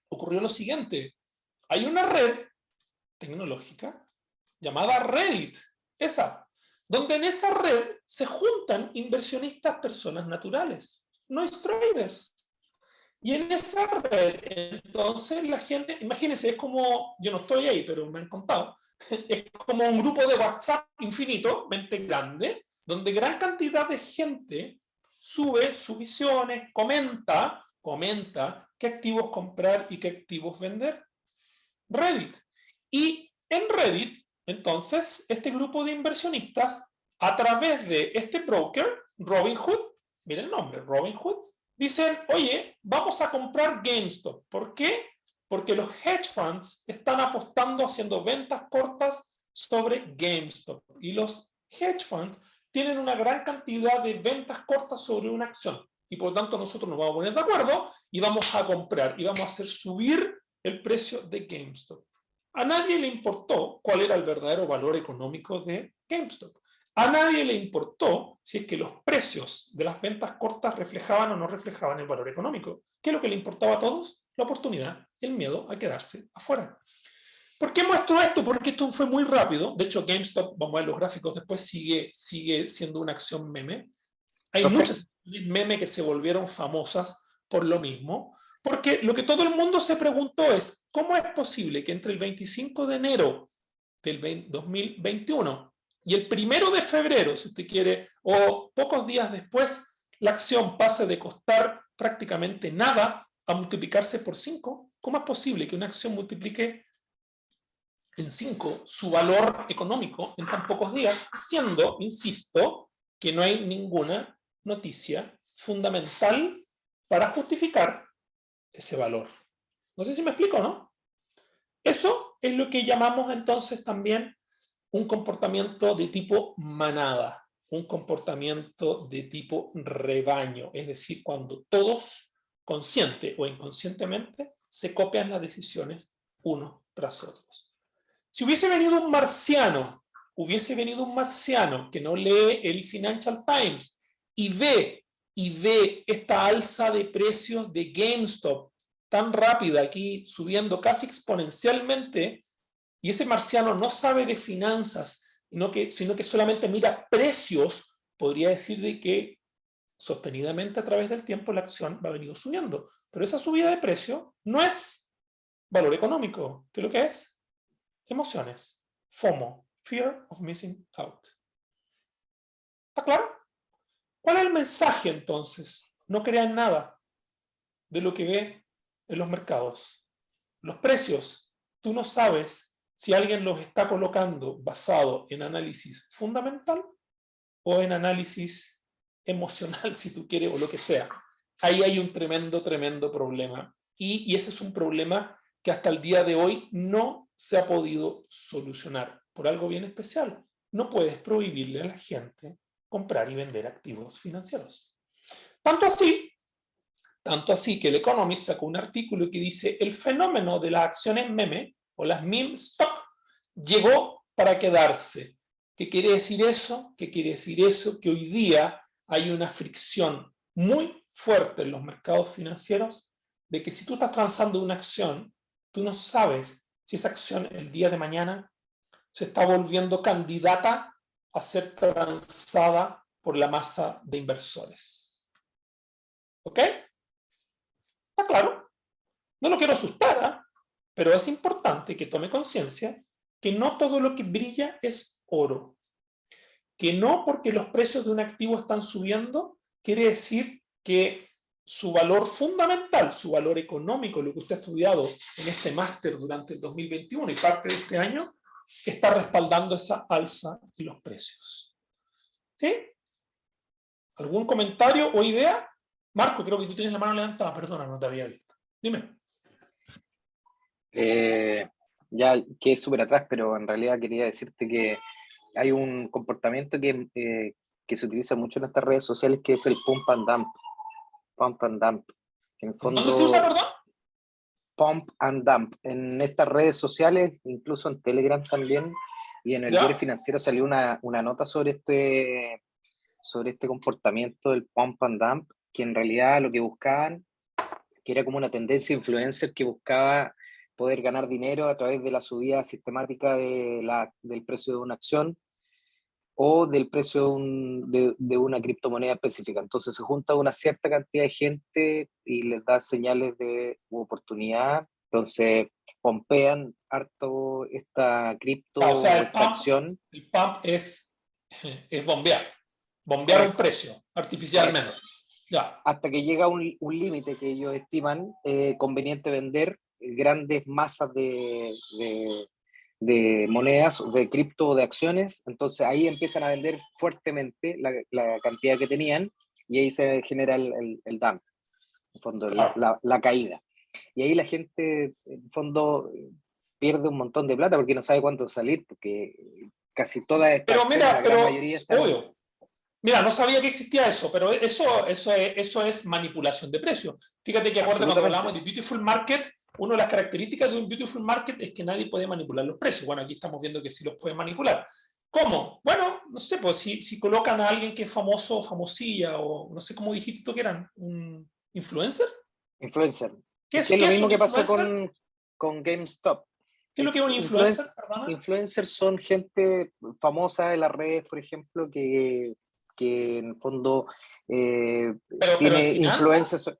Speaker 1: Ocurrió lo siguiente. Hay una red tecnológica llamada Reddit, donde en esa red se juntan inversionistas, personas naturales, no traders. Y en esa red, entonces, la gente, imagínense, es como, yo no estoy ahí, pero me han contado, es como un grupo de WhatsApp infinito, mente grande, donde gran cantidad de gente sube sus visiones, comenta qué activos comprar y qué activos vender. Reddit. Y en Reddit, entonces, este grupo de inversionistas, a través de este broker, Robinhood, miren el nombre, Robinhood, dicen, oye, vamos a comprar GameStop. ¿Por qué? Porque los hedge funds están apostando, haciendo ventas cortas sobre GameStop. Y los hedge funds tienen una gran cantidad de ventas cortas sobre una acción. Y por lo tanto nosotros nos vamos a poner de acuerdo y vamos a comprar y vamos a hacer subir el precio de GameStop. A nadie le importó cuál era el verdadero valor económico de GameStop. A nadie le importó si es que los precios de las ventas cortas reflejaban o no reflejaban el valor económico. ¿Qué es lo que le importaba a todos? La oportunidad y el miedo a quedarse afuera. ¿Por qué muestro esto? Porque esto fue muy rápido. De hecho, GameStop, vamos a ver los gráficos después, sigue siendo una acción meme. Hay muchas memes que se volvieron famosas por lo mismo. Porque lo que todo el mundo se preguntó es, ¿cómo es posible que entre el 25 de enero del 2021 y el 1 de febrero, si usted quiere, o pocos días después, la acción pase de costar prácticamente nada a multiplicarse por 5? ¿Cómo es posible que una acción multiplique en 5 su valor económico en tan pocos días, siendo, insisto, que no hay ninguna noticia fundamental para justificar ese valor? No sé si me explico, ¿no? Eso es lo que llamamos entonces también un comportamiento de tipo manada, un comportamiento de tipo rebaño, es decir, cuando todos, consciente o inconscientemente, se copian las decisiones unos tras otros. Si hubiese venido un marciano que no lee el Financial Times y ve esta alza de precios de GameStop tan rápida, aquí subiendo casi exponencialmente, y ese marciano no sabe de finanzas, sino que solamente mira precios, podría decir de que sostenidamente a través del tiempo la acción va a venir subiendo. Pero esa subida de precio no es valor económico. ¿Qué es lo que es? Emociones. FOMO. Fear of Missing Out. ¿Está claro? ¿Cuál es el mensaje entonces? No crean nada de lo que ve en los mercados. Los precios, tú no sabes si alguien los está colocando basado en análisis fundamental o en análisis emocional, si tú quieres, o lo que sea. Ahí hay un tremendo problema. Y ese es un problema que hasta el día de hoy no se ha podido solucionar por algo bien especial. No puedes prohibirle a la gente comprar y vender activos financieros. Tanto así que el Economist sacó un artículo que dice: el fenómeno de las acciones meme o las meme stock llegó para quedarse. ¿Qué quiere decir eso? ¿Qué quiere decir eso? Que hoy día hay una fricción muy fuerte en los mercados financieros de que si tú estás transando una acción, tú no sabes si esa acción el día de mañana se está volviendo candidata a ser transada por la masa de inversores. ¿Ok? ¿Está claro? No lo quiero asustar, pero es importante que tome conciencia que no todo lo que brilla es oro. Que no porque los precios de un activo están subiendo, quiere decir que su valor fundamental, su valor económico, lo que usted ha estudiado en este máster durante el 2021 y parte de este año, está respaldando esa alza en los precios. ¿Sí? ¿Algún comentario o idea? Marco, creo que tú tienes la mano levantada. Perdona, no te había visto. Dime.
Speaker 10: Ya quedé súper atrás, pero en realidad quería decirte que hay un comportamiento que se utiliza mucho en estas redes sociales, que es el pump and dump. Pump and dump. En el fondo,
Speaker 1: ¿dónde se usa, perdón?
Speaker 10: Pump and dump. En estas redes sociales, incluso en Telegram también, y en el diario financiero salió una nota sobre este comportamiento del pump and dump, que en realidad lo que buscaban, que era como una tendencia influencer que buscaba poder ganar dinero a través de la subida sistemática del precio de una acción o del precio de una criptomoneda específica. Entonces se junta una cierta cantidad de gente y les da señales de oportunidad. Entonces pompean harto esta cripto,
Speaker 1: o sea,
Speaker 10: esta acción.
Speaker 1: El pump es bombear un precio artificialmente. Ya.
Speaker 10: Hasta que llega un límite que ellos estiman conveniente vender grandes masas de monedas, de cripto, de acciones. Entonces ahí empiezan a vender fuertemente la cantidad que tenían y ahí se genera el dump, en fondo, la caída. Y ahí la gente, en fondo, pierde un montón de plata porque no sabe cuánto salir, porque casi todas estas
Speaker 1: Pero
Speaker 10: acciones,
Speaker 1: mira,
Speaker 10: la gran
Speaker 1: pero
Speaker 10: mayoría están...
Speaker 1: obvio. Mira, no sabía que existía eso, pero eso es manipulación de precios. Fíjate que acuerdo cuando hablamos de Beautiful Market, una de las características de un Beautiful Market es que nadie puede manipular los precios. Bueno, aquí estamos viendo que sí los pueden manipular. ¿Cómo? Bueno, no sé, pues si colocan a alguien que es famoso o famosilla, o no sé cómo dijiste tú que eran, un influencer.
Speaker 10: Influencer.
Speaker 1: ¿Qué es
Speaker 10: lo mismo que pasó
Speaker 1: influencer?
Speaker 10: con GameStop.
Speaker 1: ¿Qué es lo que es un influencer?
Speaker 10: Influencers son gente famosa de las redes, por ejemplo, que en el fondo tiene influencias.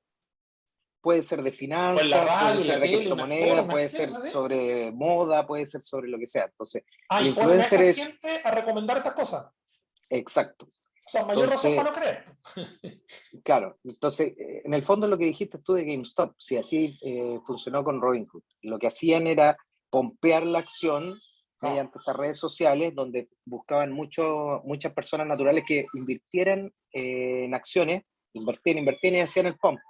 Speaker 10: Puede ser de finanzas,
Speaker 1: radio,
Speaker 10: puede ser de
Speaker 1: tele,
Speaker 10: criptomonedas, puede ser sobre moda, puede ser sobre lo que sea. Entonces,
Speaker 1: el influencer es gente a recomendar estas cosas.
Speaker 10: Exacto.
Speaker 1: O sea, mayor razón para no creer.
Speaker 10: Claro, entonces, en el fondo lo que dijiste tú de GameStop, si así funcionó con Robinhood, lo que hacían era pompear la acción mediante estas redes sociales, donde buscaban muchas personas naturales que invirtieran en acciones, invertían y hacían el pump.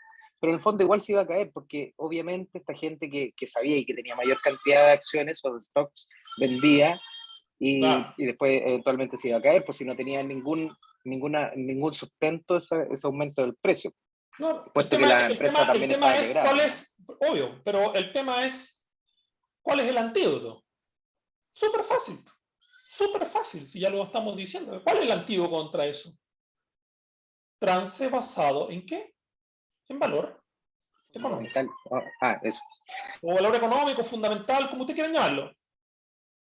Speaker 10: Pero en el fondo igual se iba a caer, porque obviamente esta gente que sabía y que tenía mayor cantidad de acciones o de stocks, vendía y después eventualmente se iba a caer, pues si no tenía ningún sustento ese aumento del precio.
Speaker 1: No,
Speaker 10: puesto que la empresa también estaba quebrada.
Speaker 1: ¿Cuál es? Obvio, pero el tema es, ¿cuál es el antídoto? Súper fácil, si ya lo estamos diciendo. ¿Cuál es el antídoto contra eso? Trance basado ¿en qué? En valor económico.
Speaker 10: Eso.
Speaker 1: O valor económico, fundamental, como usted quiera llamarlo.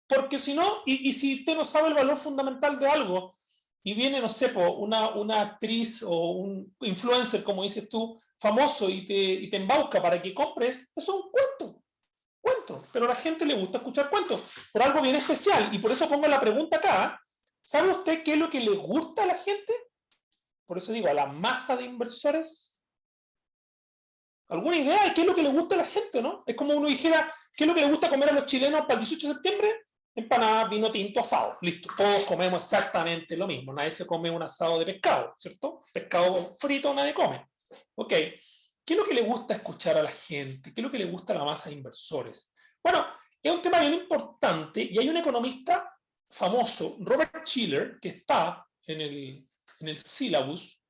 Speaker 1: Porque si no, y si usted no sabe el valor fundamental de algo, y viene, no sé, una actriz o un influencer, como dices tú, famoso, y te embauca para que compres, eso es un cuento. Pero a la gente le gusta escuchar cuentos, por algo bien especial, y por eso pongo la pregunta acá. ¿Sabe usted qué es lo que le gusta a la gente? Por eso digo, a la masa de inversores. ¿Alguna idea de qué es lo que le gusta a la gente, no? Es como uno dijera, ¿qué es lo que le gusta comer a los chilenos para el 18 de septiembre? Empanadas, vino tinto, asado. Listo, todos comemos exactamente lo mismo. Nadie se come un asado de pescado, ¿cierto? Pescado frito nadie come. Ok. ¿Qué es lo que le gusta escuchar a la gente? ¿Qué es lo que le gusta a la masa de inversores? Bueno, es un tema bien importante y hay un economista famoso, Robert Shiller, que está en el syllabus,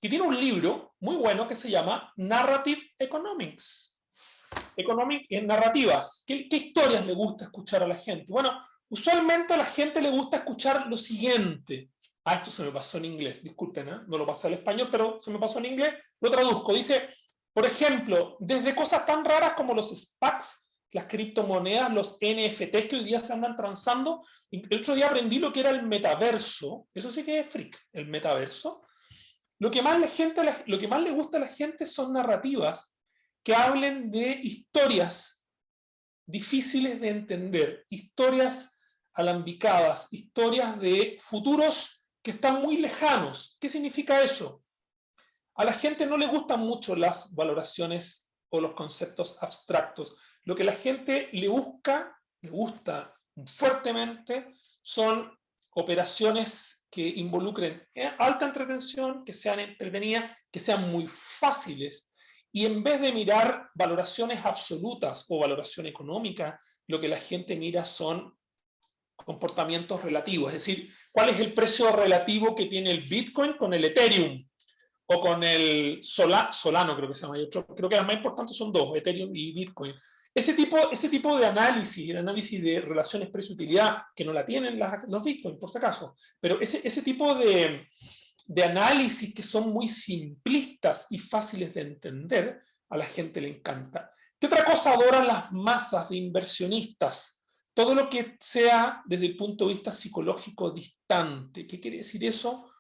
Speaker 1: que tiene un libro muy bueno que se llama Narrative Economics. Narrativas. ¿Qué historias le gusta escuchar a la gente? Bueno, usualmente a la gente le gusta escuchar lo siguiente. Esto se me pasó en inglés, disculpen, no lo pasé al español, pero se me pasó en inglés, lo traduzco. Dice, por ejemplo, desde cosas tan raras como los SPACs, las criptomonedas, los NFTs que hoy día se andan transando. El otro día aprendí lo que era el metaverso. Eso sí que es freak, el metaverso. Lo que más le gusta a la gente son narrativas que hablen de historias difíciles de entender, historias alambicadas, historias de futuros que están muy lejanos. ¿Qué significa eso? A la gente no le gustan mucho las valoraciones o los conceptos abstractos. Lo que la gente le gusta fuertemente, son operaciones que involucren alta entretención, que sean entretenidas, que sean muy fáciles. Y en vez de mirar valoraciones absolutas o valoración económica, lo que la gente mira son comportamientos relativos. Es decir, ¿cuál es el precio relativo que tiene el Bitcoin con el Ethereum? O con el Solano, creo que se llama. Creo que las más importantes son dos, Ethereum y Bitcoin. Ese tipo de análisis, el análisis de relaciones precio-utilidad, que no la tienen los Bitcoin, por si acaso, pero ese tipo de análisis que son muy simplistas y fáciles de entender, a la gente le encanta. ¿Qué otra cosa adoran las masas de inversionistas? Todo lo que sea desde el punto de vista psicológico distante. ¿Qué quiere decir eso?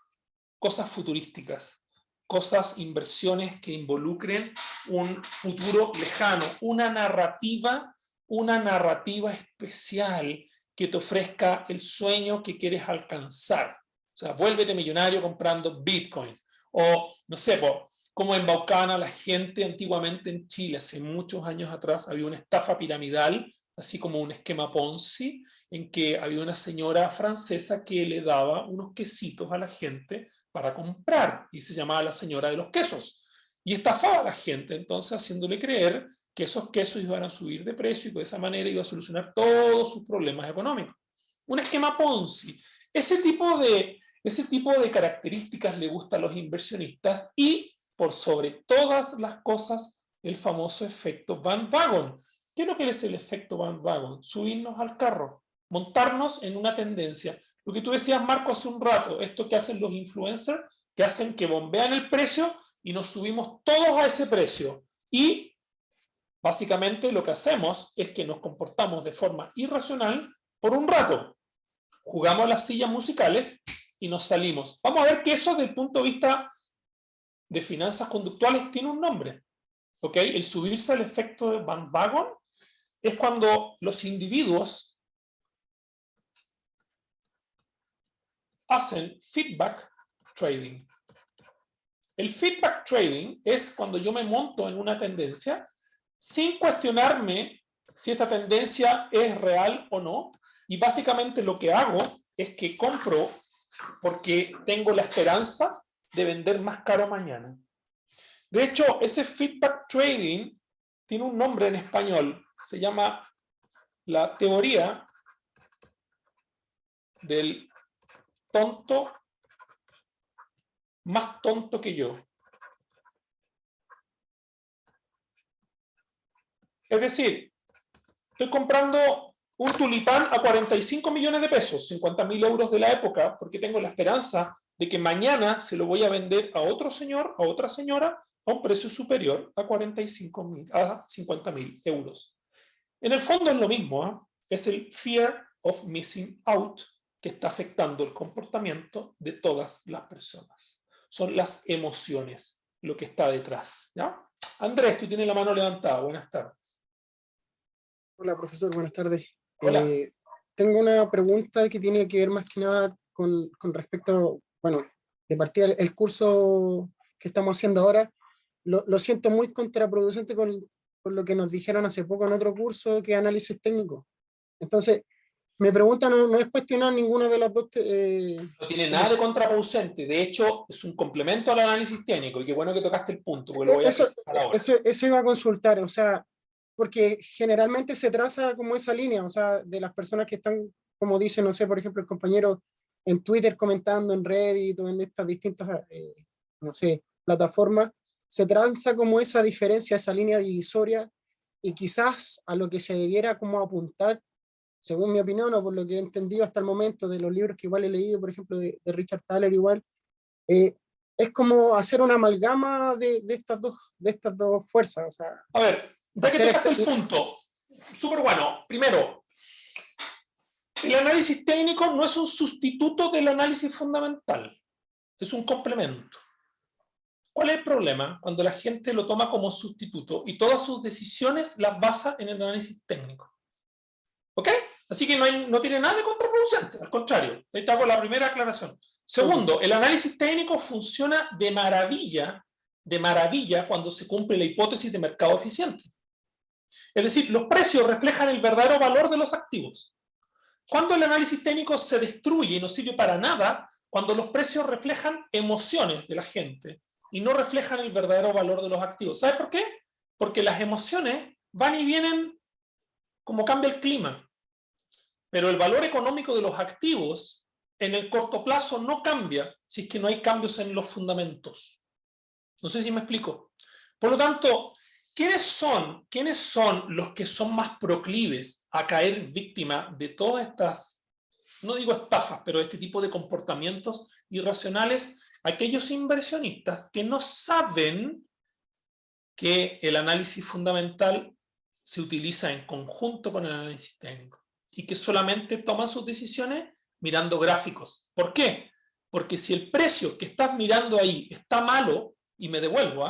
Speaker 1: Cosas futurísticas. Cosas, inversiones que involucren un futuro lejano, una narrativa especial que te ofrezca el sueño que quieres alcanzar. O sea, vuélvete millonario comprando bitcoins. O, no sé, como embaucaban a la gente antiguamente en Chile, hace muchos años atrás, había una estafa piramidal, así como un esquema Ponzi, en que había una señora francesa que le daba unos quesitos a la gente para comprar, y se llamaba la señora de los quesos. y estafaba a la gente, entonces haciéndole creer que esos quesos iban a subir de precio y que de esa manera iba a solucionar todos sus problemas económicos. Un esquema Ponzi. Ese tipo de características le gusta a los inversionistas y, por sobre todas las cosas, el famoso efecto bandwagon. ¿Qué es lo que es el efecto bandwagon? Subirnos al carro, montarnos en una tendencia. Lo que tú decías, Marco, hace un rato, esto que hacen los influencers, que hacen que bombean el precio y nos subimos todos a ese precio. Y básicamente lo que hacemos es que nos comportamos de forma irracional por un rato. Jugamos las sillas musicales y nos salimos. Vamos a ver que eso, desde el punto de vista de finanzas conductuales, tiene un nombre. ¿Ok? El subirse al efecto de bandwagon es cuando los individuos hacen feedback trading. El feedback trading es cuando yo me monto en una tendencia sin cuestionarme si esta tendencia es real o no, y básicamente lo que hago es que compro porque tengo la esperanza de vender más caro mañana. De hecho, ese feedback trading tiene un nombre en español, se llama la teoría del tonto más tonto que yo. Es decir, estoy comprando un tulipán a 45 millones de pesos, 50.000 euros de la época, porque tengo la esperanza de que mañana se lo voy a vender a otro señor, a otra señora, a un precio superior a 50.000 euros. En el fondo es lo mismo, ¿eh? Es el fear of missing out que está afectando el comportamiento de todas las personas. Son las emociones lo que está detrás, ¿ya? Andrés, tú tienes la mano levantada. Buenas tardes.
Speaker 11: Hola, profesor, buenas tardes.
Speaker 1: Hola.
Speaker 11: Tengo una pregunta que tiene que ver más que nada con respecto, bueno, de partida el curso que estamos haciendo ahora, lo siento muy contraproducente con lo que nos dijeron hace poco en otro curso, que es análisis técnico. Entonces, mi pregunta no es cuestionar ninguna de las dos.
Speaker 1: No tiene nada de contraproducente, de hecho, es un complemento al análisis técnico, y qué bueno que tocaste el punto, porque lo voy a presentar ahora.
Speaker 11: Eso iba a consultar, o sea, porque generalmente se traza como esa línea, o sea, de las personas que están, como dice, no sé, por ejemplo, el compañero en Twitter comentando, en Reddit o en estas distintas, no sé, plataformas, se traza como esa diferencia, esa línea divisoria, y quizás a lo que se debiera como apuntar, según mi opinión, o por lo que he entendido hasta el momento de los libros que igual he leído, por ejemplo, de Richard Thaler igual, es como hacer una amalgama de estas dos fuerzas. O sea,
Speaker 1: a ver, ya que tocaste el punto, súper bueno. Primero, el análisis técnico no es un sustituto del análisis fundamental, es un complemento. ¿Cuál es el problema? Cuando la gente lo toma como sustituto y todas sus decisiones las basa en el análisis técnico. ¿Ok? Así que no tiene nada de contraproducente, al contrario. Ahí te hago la primera aclaración. Segundo, el análisis técnico funciona de maravilla cuando se cumple la hipótesis de mercado eficiente. Es decir, los precios reflejan el verdadero valor de los activos. Cuando el análisis técnico se destruye y no sirve para nada, cuando los precios reflejan emociones de la gente y no reflejan el verdadero valor de los activos. ¿Sabes por qué? Porque las emociones van y vienen como cambia el clima. Pero el valor económico de los activos en el corto plazo no cambia si es que no hay cambios en los fundamentos. No sé si me explico. Por lo tanto, ¿quiénes son los que son más proclives a caer víctima de todas estas, no digo estafas, pero de este tipo de comportamientos irracionales? Aquellos inversionistas que no saben que el análisis fundamental se utiliza en conjunto con el análisis técnico y que solamente toman sus decisiones mirando gráficos. ¿Por qué? Porque si el precio que estás mirando ahí está malo, y me devuelvo,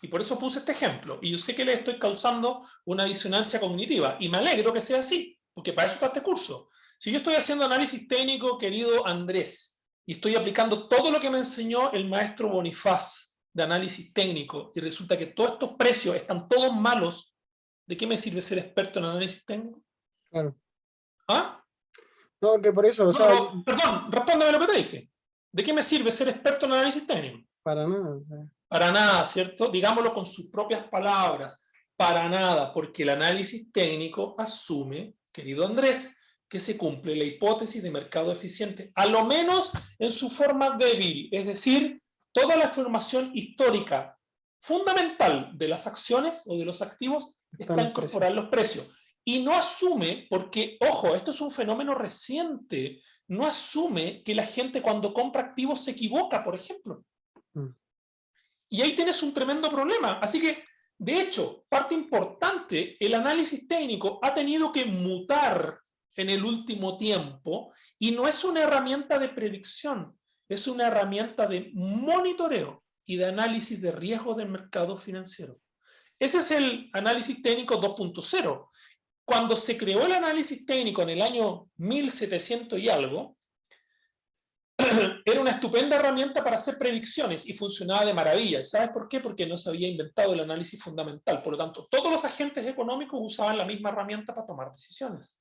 Speaker 1: y por eso puse este ejemplo, y yo sé que le estoy causando una disonancia cognitiva, y me alegro que sea así, porque para eso está este curso. Si yo estoy haciendo análisis técnico, querido Andrés, y estoy aplicando todo lo que me enseñó el maestro Bonifaz de análisis técnico, y resulta que todos estos precios están todos malos, ¿de qué me sirve ser experto en análisis técnico?
Speaker 11: Claro.
Speaker 1: ¿Ah?
Speaker 11: No, que por eso, o sea...
Speaker 1: Perdón, respóndeme lo que te dije. ¿De qué me sirve ser experto en análisis técnico?
Speaker 11: Para nada, o sea...
Speaker 1: Para nada, ¿cierto? Digámoslo con sus propias palabras. Para nada, porque el análisis técnico asume, querido Andrés, que se cumple la hipótesis de mercado eficiente, a lo menos en su forma débil, es decir, toda la información histórica fundamental de las acciones o de los activos está incorporada en los precios. Y no asume, porque, ojo, esto es un fenómeno reciente, no asume que la gente cuando compra activos se equivoca, por ejemplo. Y ahí tienes un tremendo problema. Así que, de hecho, parte importante, el análisis técnico ha tenido que mutar en el último tiempo, y no es una herramienta de predicción, es una herramienta de monitoreo y de análisis de riesgo del mercado financiero. Ese es el análisis técnico 2.0. Cuando se creó el análisis técnico en el año 1700 y algo, era una estupenda herramienta para hacer predicciones y funcionaba de maravilla. ¿Sabes por qué? Porque no se había inventado el análisis fundamental. Por lo tanto, todos los agentes económicos usaban la misma herramienta para tomar decisiones.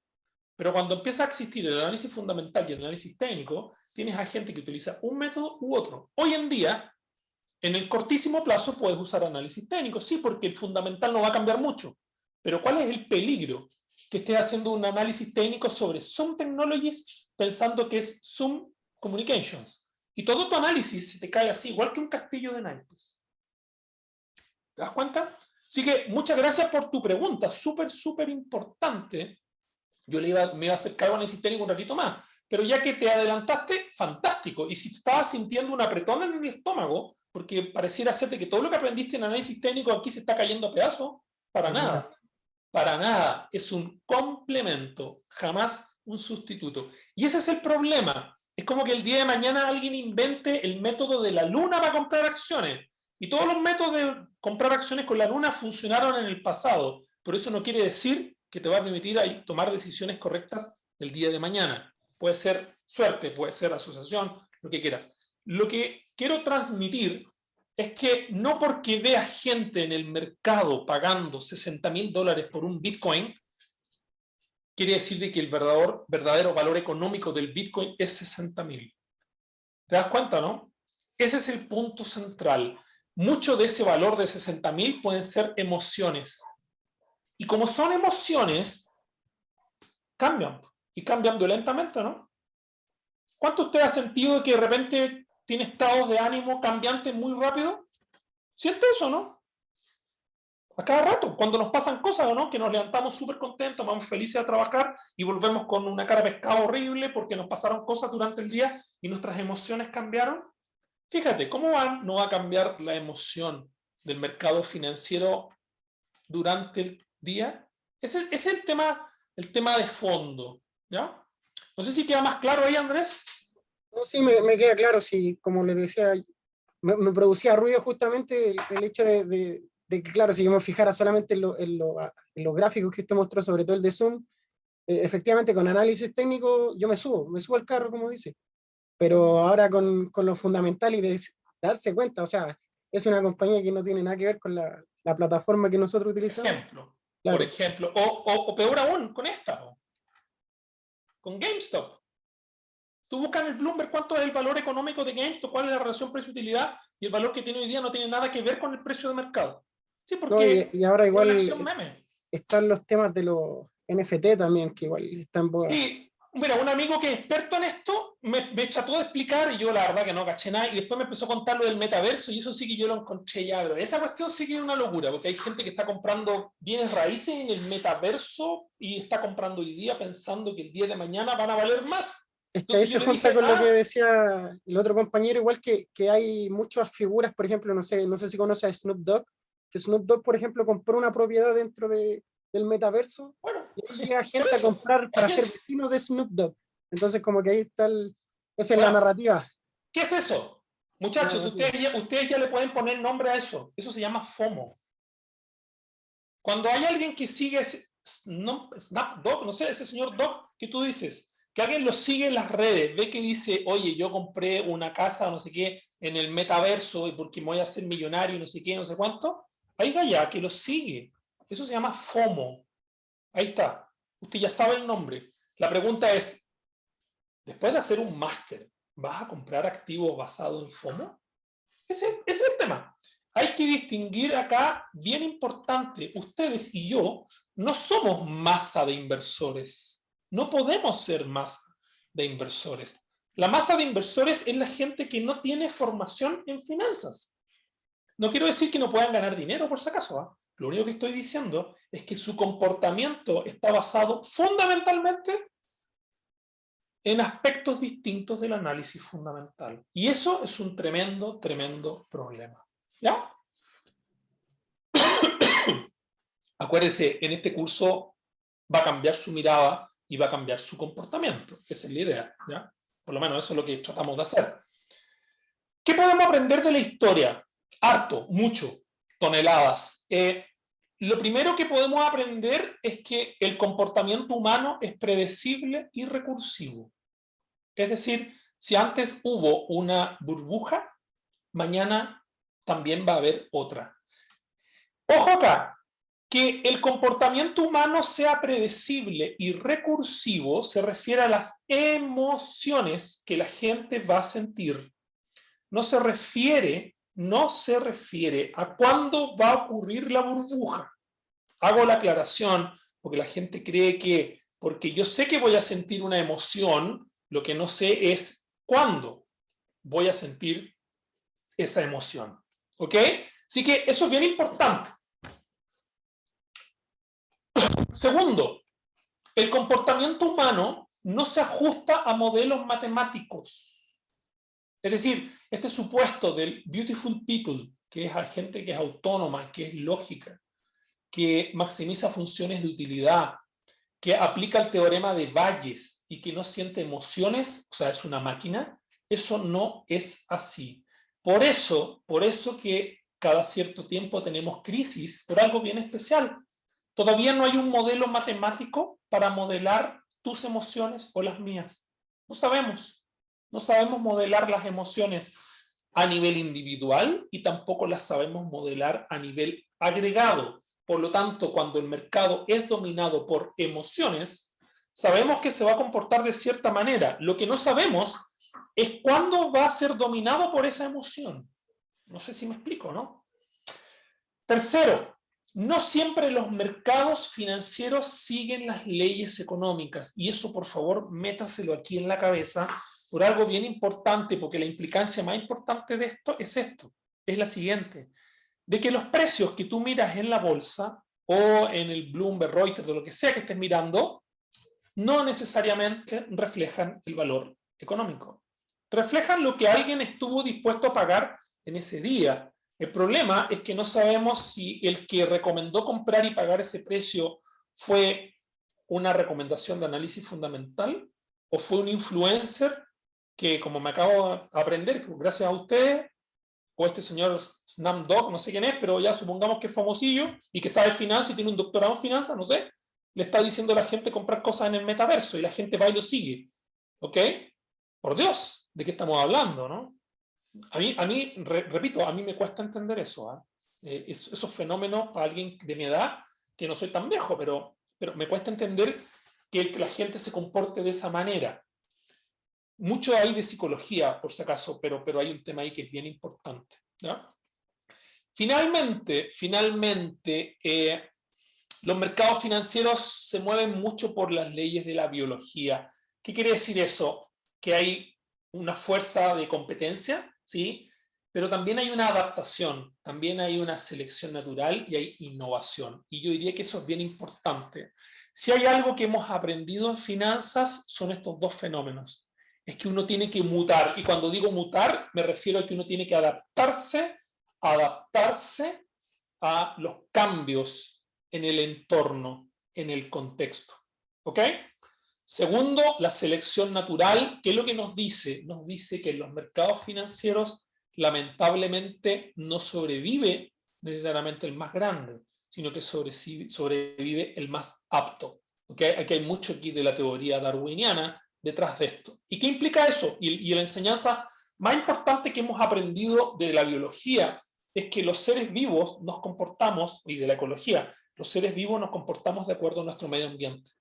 Speaker 1: Pero cuando empieza a existir el análisis fundamental y el análisis técnico, tienes a gente que utiliza un método u otro. Hoy en día, en el cortísimo plazo puedes usar análisis técnico, sí, porque el fundamental no va a cambiar mucho. Pero ¿cuál es el peligro? Que estés haciendo un análisis técnico sobre Zoom Technologies pensando que es Zoom Communications. Y todo tu análisis se te cae así, igual que un castillo de naipes. ¿Te das cuenta? Así que muchas gracias por tu pregunta, súper, súper importante. Yo me iba a hacer cargo de análisis técnico un ratito más, pero ya que te adelantaste, fantástico. Y si estabas sintiendo un apretón en el estómago, porque pareciera hacerte que todo lo que aprendiste en análisis técnico aquí se está cayendo a pedazos, para nada. Para nada. Es un complemento, jamás un sustituto. Y ese es el problema. Es como que el día de mañana alguien invente el método de la luna para comprar acciones. Y todos los métodos de comprar acciones con la luna funcionaron en el pasado. Por eso no quiere decir que te va a permitir tomar decisiones correctas el día de mañana. Puede ser suerte, puede ser asociación, lo que quieras. Lo que quiero transmitir es que no porque veas gente en el mercado pagando $60.000 por un Bitcoin, quiere decir de que el verdadero valor económico del Bitcoin es 60.000. ¿Te das cuenta, no? Ese es el punto central. Mucho de ese valor de 60.000 pueden ser emociones. Y como son emociones, cambian. Y cambian violentamente, ¿no? ¿Cuánto usted ha sentido que de repente tiene estados de ánimo cambiantes muy rápido? ¿Siente eso, no? A cada rato, cuando nos pasan cosas, ¿o no? Que nos levantamos súper contentos, vamos felices a trabajar y volvemos con una cara de pescado horrible porque nos pasaron cosas durante el día y nuestras emociones cambiaron. Fíjate, ¿cómo no va a cambiar la emoción del mercado financiero durante el día? Ese es el tema de fondo, ¿ya? No sé si queda más claro ahí, Andrés.
Speaker 11: No, sí, me queda claro, sí, como les decía, me producía ruido justamente el hecho de que, claro, si yo me fijara solamente en los gráficos que usted mostró, sobre todo el de Zoom, efectivamente con análisis técnico yo me subo al carro, como dice, pero ahora con lo fundamental y de darse cuenta, o sea, es una compañía que no tiene nada que ver con la plataforma que nosotros utilizamos.
Speaker 1: Por ejemplo, o peor aún, con con GameStop. Tú buscas en el Bloomberg cuánto es el valor económico de GameStop, cuál es la relación precio-utilidad, y el valor que tiene hoy día no tiene nada que ver con el precio de mercado. Sí, porque
Speaker 11: no, y ahora igual
Speaker 1: meme.
Speaker 11: Están los temas de los NFT también, que igual están bodas.
Speaker 1: Sí, mira, un amigo que es experto en esto me trató de explicar y yo la verdad que no caché nada, y después me empezó a contar lo del metaverso y eso sí que yo lo encontré ya, pero esa cuestión sí que es una locura, porque hay gente que está comprando bienes raíces en el metaverso y está comprando hoy día pensando que el día de mañana van a valer más.
Speaker 11: Es que ahí se junta con lo que decía el otro compañero, igual que hay muchas figuras, por ejemplo, no sé si conoce a Snoop Dogg, que Snoop Dogg, por ejemplo, compró una propiedad dentro del metaverso, y ahí llega gente a comprar para ser vecino de Snoop Dogg. Entonces, como que ahí está esa es la narrativa.
Speaker 1: ¿Qué es eso? Muchachos, ustedes ya le pueden poner nombre a eso. Eso se llama FOMO. Cuando hay alguien que sigue Snap Dogg, no sé, ese señor Dogg que tú dices, que alguien lo sigue en las redes, ve que dice, oye, yo compré una casa, no sé qué, en el metaverso, porque me voy a hacer millonario, no sé qué, no sé cuánto, ahí vaya, que lo sigue. Eso se llama FOMO. Ahí está. Usted ya sabe el nombre. La pregunta es, después de hacer un máster, ¿vas a comprar activos basados en FOMO? Ese es el tema. hay que distinguir acá, bien importante, ustedes y yo no somos masa de inversores. No podemos ser masa de inversores. La masa de inversores es la gente que no tiene formación en finanzas. No quiero decir que no puedan ganar dinero, por si acaso, ¿eh? Lo único que estoy diciendo es que su comportamiento está basado fundamentalmente en aspectos distintos del análisis fundamental. Y eso es un tremendo, tremendo problema. ¿Ya? Acuérdense, en este curso va a cambiar su mirada y va a cambiar su comportamiento. Esa es la idea, ¿ya? Por lo menos eso es lo que tratamos de hacer. ¿Qué podemos aprender de la historia? Harto, mucho, toneladas. Lo primero que podemos aprender es que el comportamiento humano es predecible y recursivo. Es decir, si antes hubo una burbuja, mañana también va a haber otra. Ojo acá, que el comportamiento humano sea predecible y recursivo se refiere a las emociones que la gente va a sentir. No se refiere a cuándo va a ocurrir la burbuja. Hago la aclaración porque la gente cree que, porque yo sé que voy a sentir una emoción, lo que no sé es cuándo voy a sentir esa emoción. ¿Ok? Así que eso es bien importante. Segundo, el comportamiento humano no se ajusta a modelos matemáticos. Es decir, este supuesto del beautiful people, que es gente que es autónoma, que es lógica, que maximiza funciones de utilidad, que aplica el teorema de Bayes y que no siente emociones, o sea, es una máquina, eso no es así. Por eso que cada cierto tiempo tenemos crisis por algo bien especial. Todavía no hay un modelo matemático para modelar tus emociones o las mías. No sabemos. No sabemos modelar las emociones a nivel individual y tampoco las sabemos modelar a nivel agregado. Por lo tanto, cuando el mercado es dominado por emociones, sabemos que se va a comportar de cierta manera. Lo que no sabemos es cuándo va a ser dominado por esa emoción. No sé si me explico, ¿no? Tercero, no siempre los mercados financieros siguen las leyes económicas. Y eso, por favor, métaselo aquí en la cabeza por algo bien importante, porque la implicancia más importante de esto, es la siguiente. De que los precios que tú miras en la bolsa o en el Bloomberg, Reuters, o lo que sea que estés mirando, no necesariamente reflejan el valor económico. Reflejan lo que alguien estuvo dispuesto a pagar en ese día. El problema es que no sabemos si el que recomendó comprar y pagar ese precio fue una recomendación de análisis fundamental o fue un influencer que, como me acabo de aprender, gracias a ustedes, o este señor Snapdog, no sé quién es, pero ya supongamos que es famosillo y que sabe finanzas y tiene un doctorado en finanzas, no sé, le está diciendo a la gente comprar cosas en el metaverso y la gente va y lo sigue. ¿Ok? Por Dios, ¿de qué estamos hablando, no? Repito, a mí me cuesta entender eso. Esos fenómenos para alguien de mi edad, que no soy tan viejo, pero me cuesta entender que la gente se comporte de esa manera. Mucho hay de psicología, por si acaso, pero hay un tema ahí que es bien importante, ¿ya? Finalmente, los mercados financieros se mueven mucho por las leyes de la biología. ¿Qué quiere decir eso? Que hay una fuerza de competencia, ¿sí? Pero también hay una adaptación, también hay una selección natural y hay innovación. Y yo diría que eso es bien importante. Si hay algo que hemos aprendido en finanzas, son estos dos fenómenos. Es que uno tiene que mutar, y cuando digo mutar, me refiero a que uno tiene que adaptarse a los cambios en el entorno, en el contexto. ¿Ok? Segundo, la selección natural. ¿Qué es lo que nos dice? Nos dice que en los mercados financieros, lamentablemente, no sobrevive necesariamente el más grande, sino que sobrevive el más apto. ¿Ok? Aquí hay mucho aquí de la teoría darwiniana detrás de esto. ¿Y qué implica eso? Y la enseñanza más importante que hemos aprendido de la biología es que los seres vivos nos comportamos, y de la ecología, los seres vivos nos comportamos de acuerdo a nuestro medio ambiente.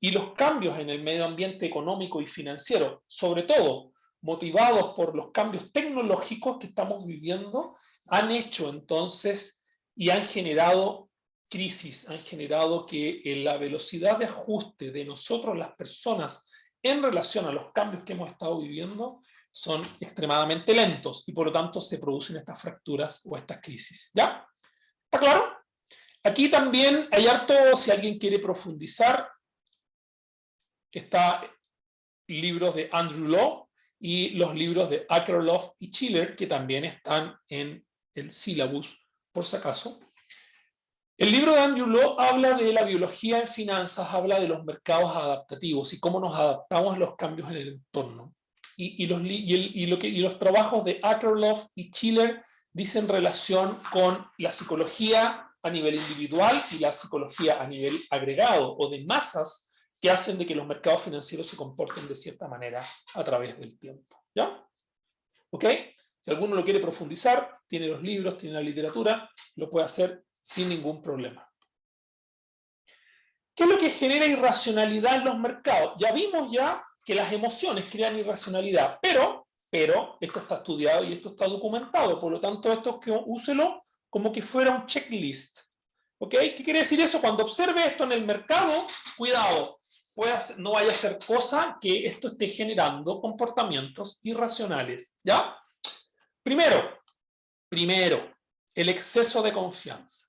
Speaker 1: Y los cambios en el medio ambiente económico y financiero, sobre todo motivados por los cambios tecnológicos que estamos viviendo, han hecho entonces y han generado crisis, han generado que la velocidad de ajuste de nosotros, las personas, en relación a los cambios que hemos estado viviendo, son extremadamente lentos y por lo tanto se producen estas fracturas o estas crisis. ¿Ya? ¿Está claro? Aquí también hay harto, si alguien quiere profundizar, está libros de Andrew Lo y los libros de Akerlof y Schiller, que también están en el sílabus, por si acaso. El libro de Andrew Lo habla de la biología en finanzas, habla de los mercados adaptativos y cómo nos adaptamos a los cambios en el entorno. Y los trabajos de Akerlof y Schiller dicen relación con la psicología a nivel individual y la psicología a nivel agregado o de masas que hacen de que los mercados financieros se comporten de cierta manera a través del tiempo. ¿Ya? ¿Ok? Si alguno lo quiere profundizar, tiene los libros, tiene la literatura, lo puede hacer sin ningún problema. ¿Qué es lo que genera irracionalidad en los mercados? Ya vimos que las emociones crean irracionalidad, pero esto está estudiado y esto está documentado, por lo tanto esto úselo como que fuera un checklist. ¿Ok? ¿Qué quiere decir eso? Cuando observe esto en el mercado, cuidado, no vaya a ser cosa que esto esté generando comportamientos irracionales. ¿Ya? Primero, el exceso de confianza.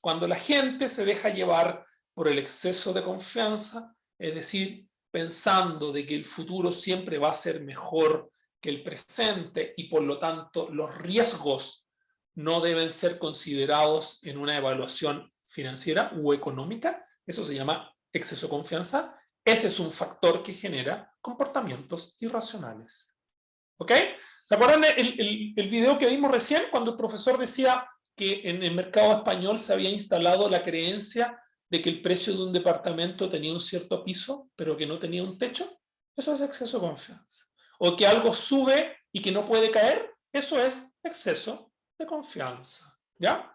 Speaker 1: Cuando la gente se deja llevar por el exceso de confianza, es decir, pensando de que el futuro siempre va a ser mejor que el presente y por lo tanto los riesgos no deben ser considerados en una evaluación financiera u económica, eso se llama exceso de confianza. Ese es un factor que genera comportamientos irracionales. ¿Ok? ¿Se acuerdan el video que vimos recién cuando el profesor decía que en el mercado español se había instalado la creencia de que el precio de un departamento tenía un cierto piso, pero que no tenía un techo? Eso es exceso de confianza. O que algo sube y que no puede caer, eso es exceso de confianza. ¿Ya?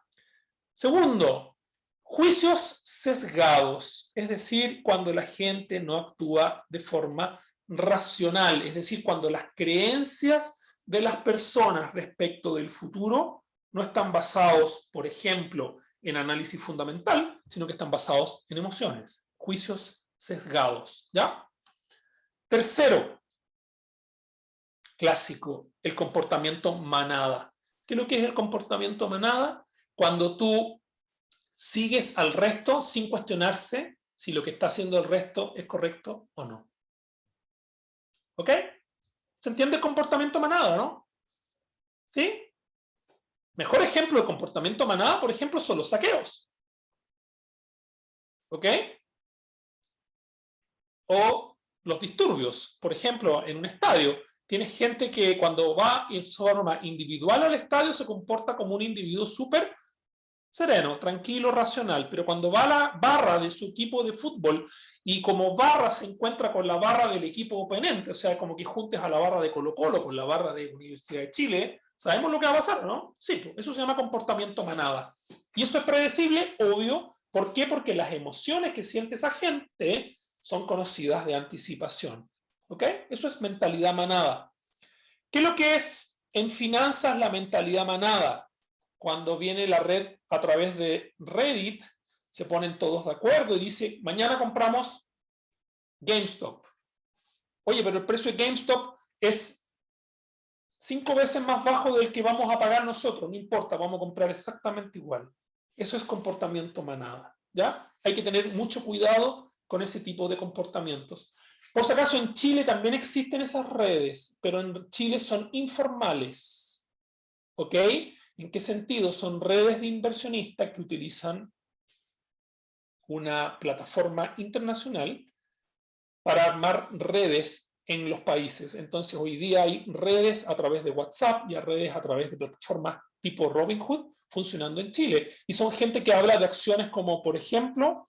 Speaker 1: Segundo, juicios sesgados, es decir, cuando la gente no actúa de forma racional, es decir, cuando las creencias de las personas respecto del futuro no están basados, por ejemplo, en análisis fundamental, sino que están basados en emociones, juicios sesgados. ¿Ya? Tercero, clásico, el comportamiento manada. ¿Qué es lo que es el comportamiento manada? Cuando tú sigues al resto sin cuestionarse si lo que está haciendo el resto es correcto o no. ¿Ok? ¿Se entiende el comportamiento manada, no? ¿Sí? Mejor ejemplo de comportamiento manada, por ejemplo, son los saqueos. ¿Ok? O los disturbios. Por ejemplo, en un estadio, tienes gente que cuando va en forma individual al estadio se comporta como un individuo súper sereno, tranquilo, racional, pero cuando va a la barra de su equipo de fútbol y como barra se encuentra con la barra del equipo oponente, o sea, como que juntes a la barra de Colo-Colo con la barra de Universidad de Chile, ¿sabemos lo que va a pasar, no? Sí, eso se llama comportamiento manada. Y eso es predecible, obvio. ¿Por qué? Porque las emociones que siente esa gente son conocidas de anticipación. ¿Ok? Eso es mentalidad manada. ¿Qué es lo que es en finanzas la mentalidad manada? Cuando viene la red a través de Reddit, se ponen todos de acuerdo y dice, mañana compramos GameStop. Oye, pero el precio de GameStop es 5 veces más bajo del que vamos a pagar nosotros. No importa, vamos a comprar exactamente igual. Eso es comportamiento manada. ¿Ya? Hay que tener mucho cuidado con ese tipo de comportamientos. Por si acaso, en Chile también existen esas redes, pero en Chile son informales. ¿Ok? ¿En qué sentido? Son redes de inversionistas que utilizan una plataforma internacional para armar redes en los países. Entonces, hoy día hay redes a través de WhatsApp y hay redes a través de plataformas tipo Robinhood funcionando en Chile. Y son gente que habla de acciones como, por ejemplo,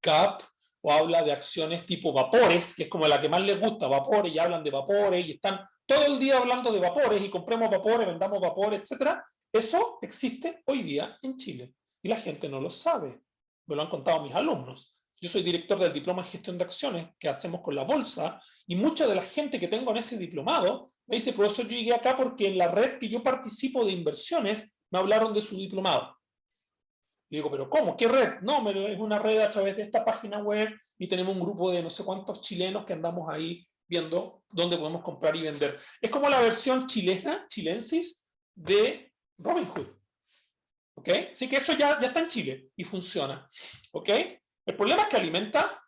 Speaker 1: CAP, o habla de acciones tipo vapores, que es como la que más les gusta, vapores, y hablan de vapores, y están todo el día hablando de vapores, y compremos vapores, vendamos vapores, etc. Eso existe hoy día en Chile, y la gente no lo sabe. Me lo han contado mis alumnos. Yo soy director del diploma en gestión de acciones que hacemos con la bolsa, y mucha de la gente que tengo en ese diplomado me dice, profesor, yo llegué acá porque en la red que yo participo de inversiones me hablaron de su diplomado. Y digo, ¿pero cómo? ¿Qué red? No, es una red a través de esta página web y tenemos un grupo de no sé cuántos chilenos que andamos ahí viendo dónde podemos comprar y vender. Es como la versión chilena, chilensis, de Robinhood. ¿Ok? Así que eso ya está en Chile y funciona. ¿Ok? El problema es que alimenta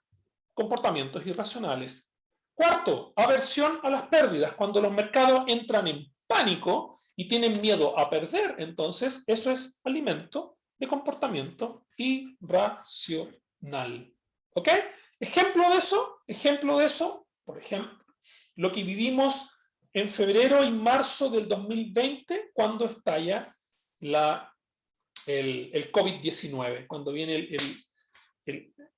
Speaker 1: comportamientos irracionales. Cuarto, aversión a las pérdidas. Cuando los mercados entran en pánico y tienen miedo a perder, entonces eso es alimento de comportamiento irracional. ¿Ok? Ejemplo de eso, por ejemplo, lo que vivimos en febrero y marzo del 2020 cuando estalla el COVID-19, cuando viene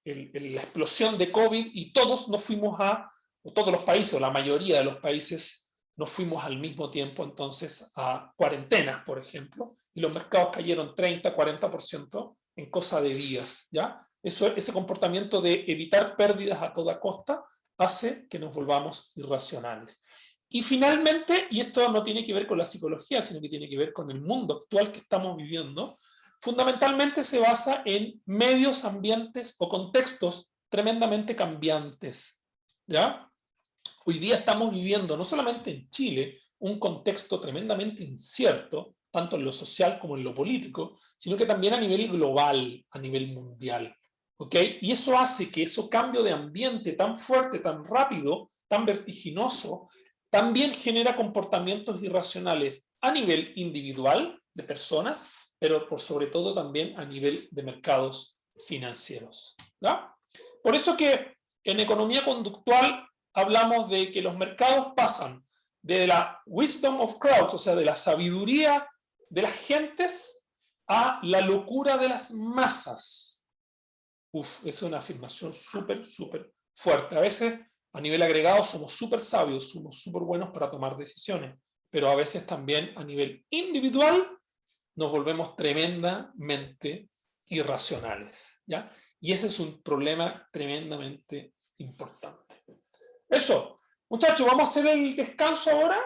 Speaker 1: la explosión de COVID y todos nos fuimos o todos los países, o la mayoría de los países, nos fuimos al mismo tiempo entonces a cuarentenas, por ejemplo, y los mercados cayeron 30, 40% en cosa de días, ¿ya? Ese comportamiento de evitar pérdidas a toda costa hace que nos volvamos irracionales. Y finalmente, y esto no tiene que ver con la psicología, sino que tiene que ver con el mundo actual que estamos viviendo, fundamentalmente se basa en medios, ambientes o contextos tremendamente cambiantes, ¿ya? Hoy día estamos viviendo, no solamente en Chile, un contexto tremendamente incierto, tanto en lo social como en lo político, sino que también a nivel global, a nivel mundial. ¿Ok? Y eso hace que ese cambio de ambiente tan fuerte, tan rápido, tan vertiginoso, también genera comportamientos irracionales a nivel individual de personas, pero por sobre todo también a nivel de mercados financieros. ¿Ya? Por eso que en economía conductual hablamos de que los mercados pasan de la wisdom of crowds, o sea, de la sabiduría de las gentes, a la locura de las masas. Es una afirmación súper fuerte. A veces, a nivel agregado, somos súper sabios, somos súper buenos para tomar decisiones, pero a veces también a nivel individual nos volvemos tremendamente irracionales, ¿ya? Y ese es un problema tremendamente importante. Eso, muchachos, vamos a hacer el descanso ahora.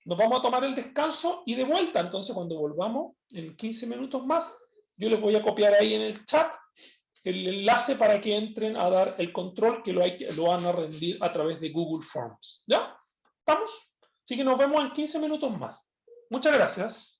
Speaker 1: Nos vamos a tomar el descanso y de vuelta, entonces cuando volvamos en 15 minutos más, yo les voy a copiar ahí en el chat el enlace para que entren a dar el control que lo van a rendir a través de Google Forms. ¿Ya? ¿Estamos? Así que nos vemos en 15 minutos más. Muchas gracias.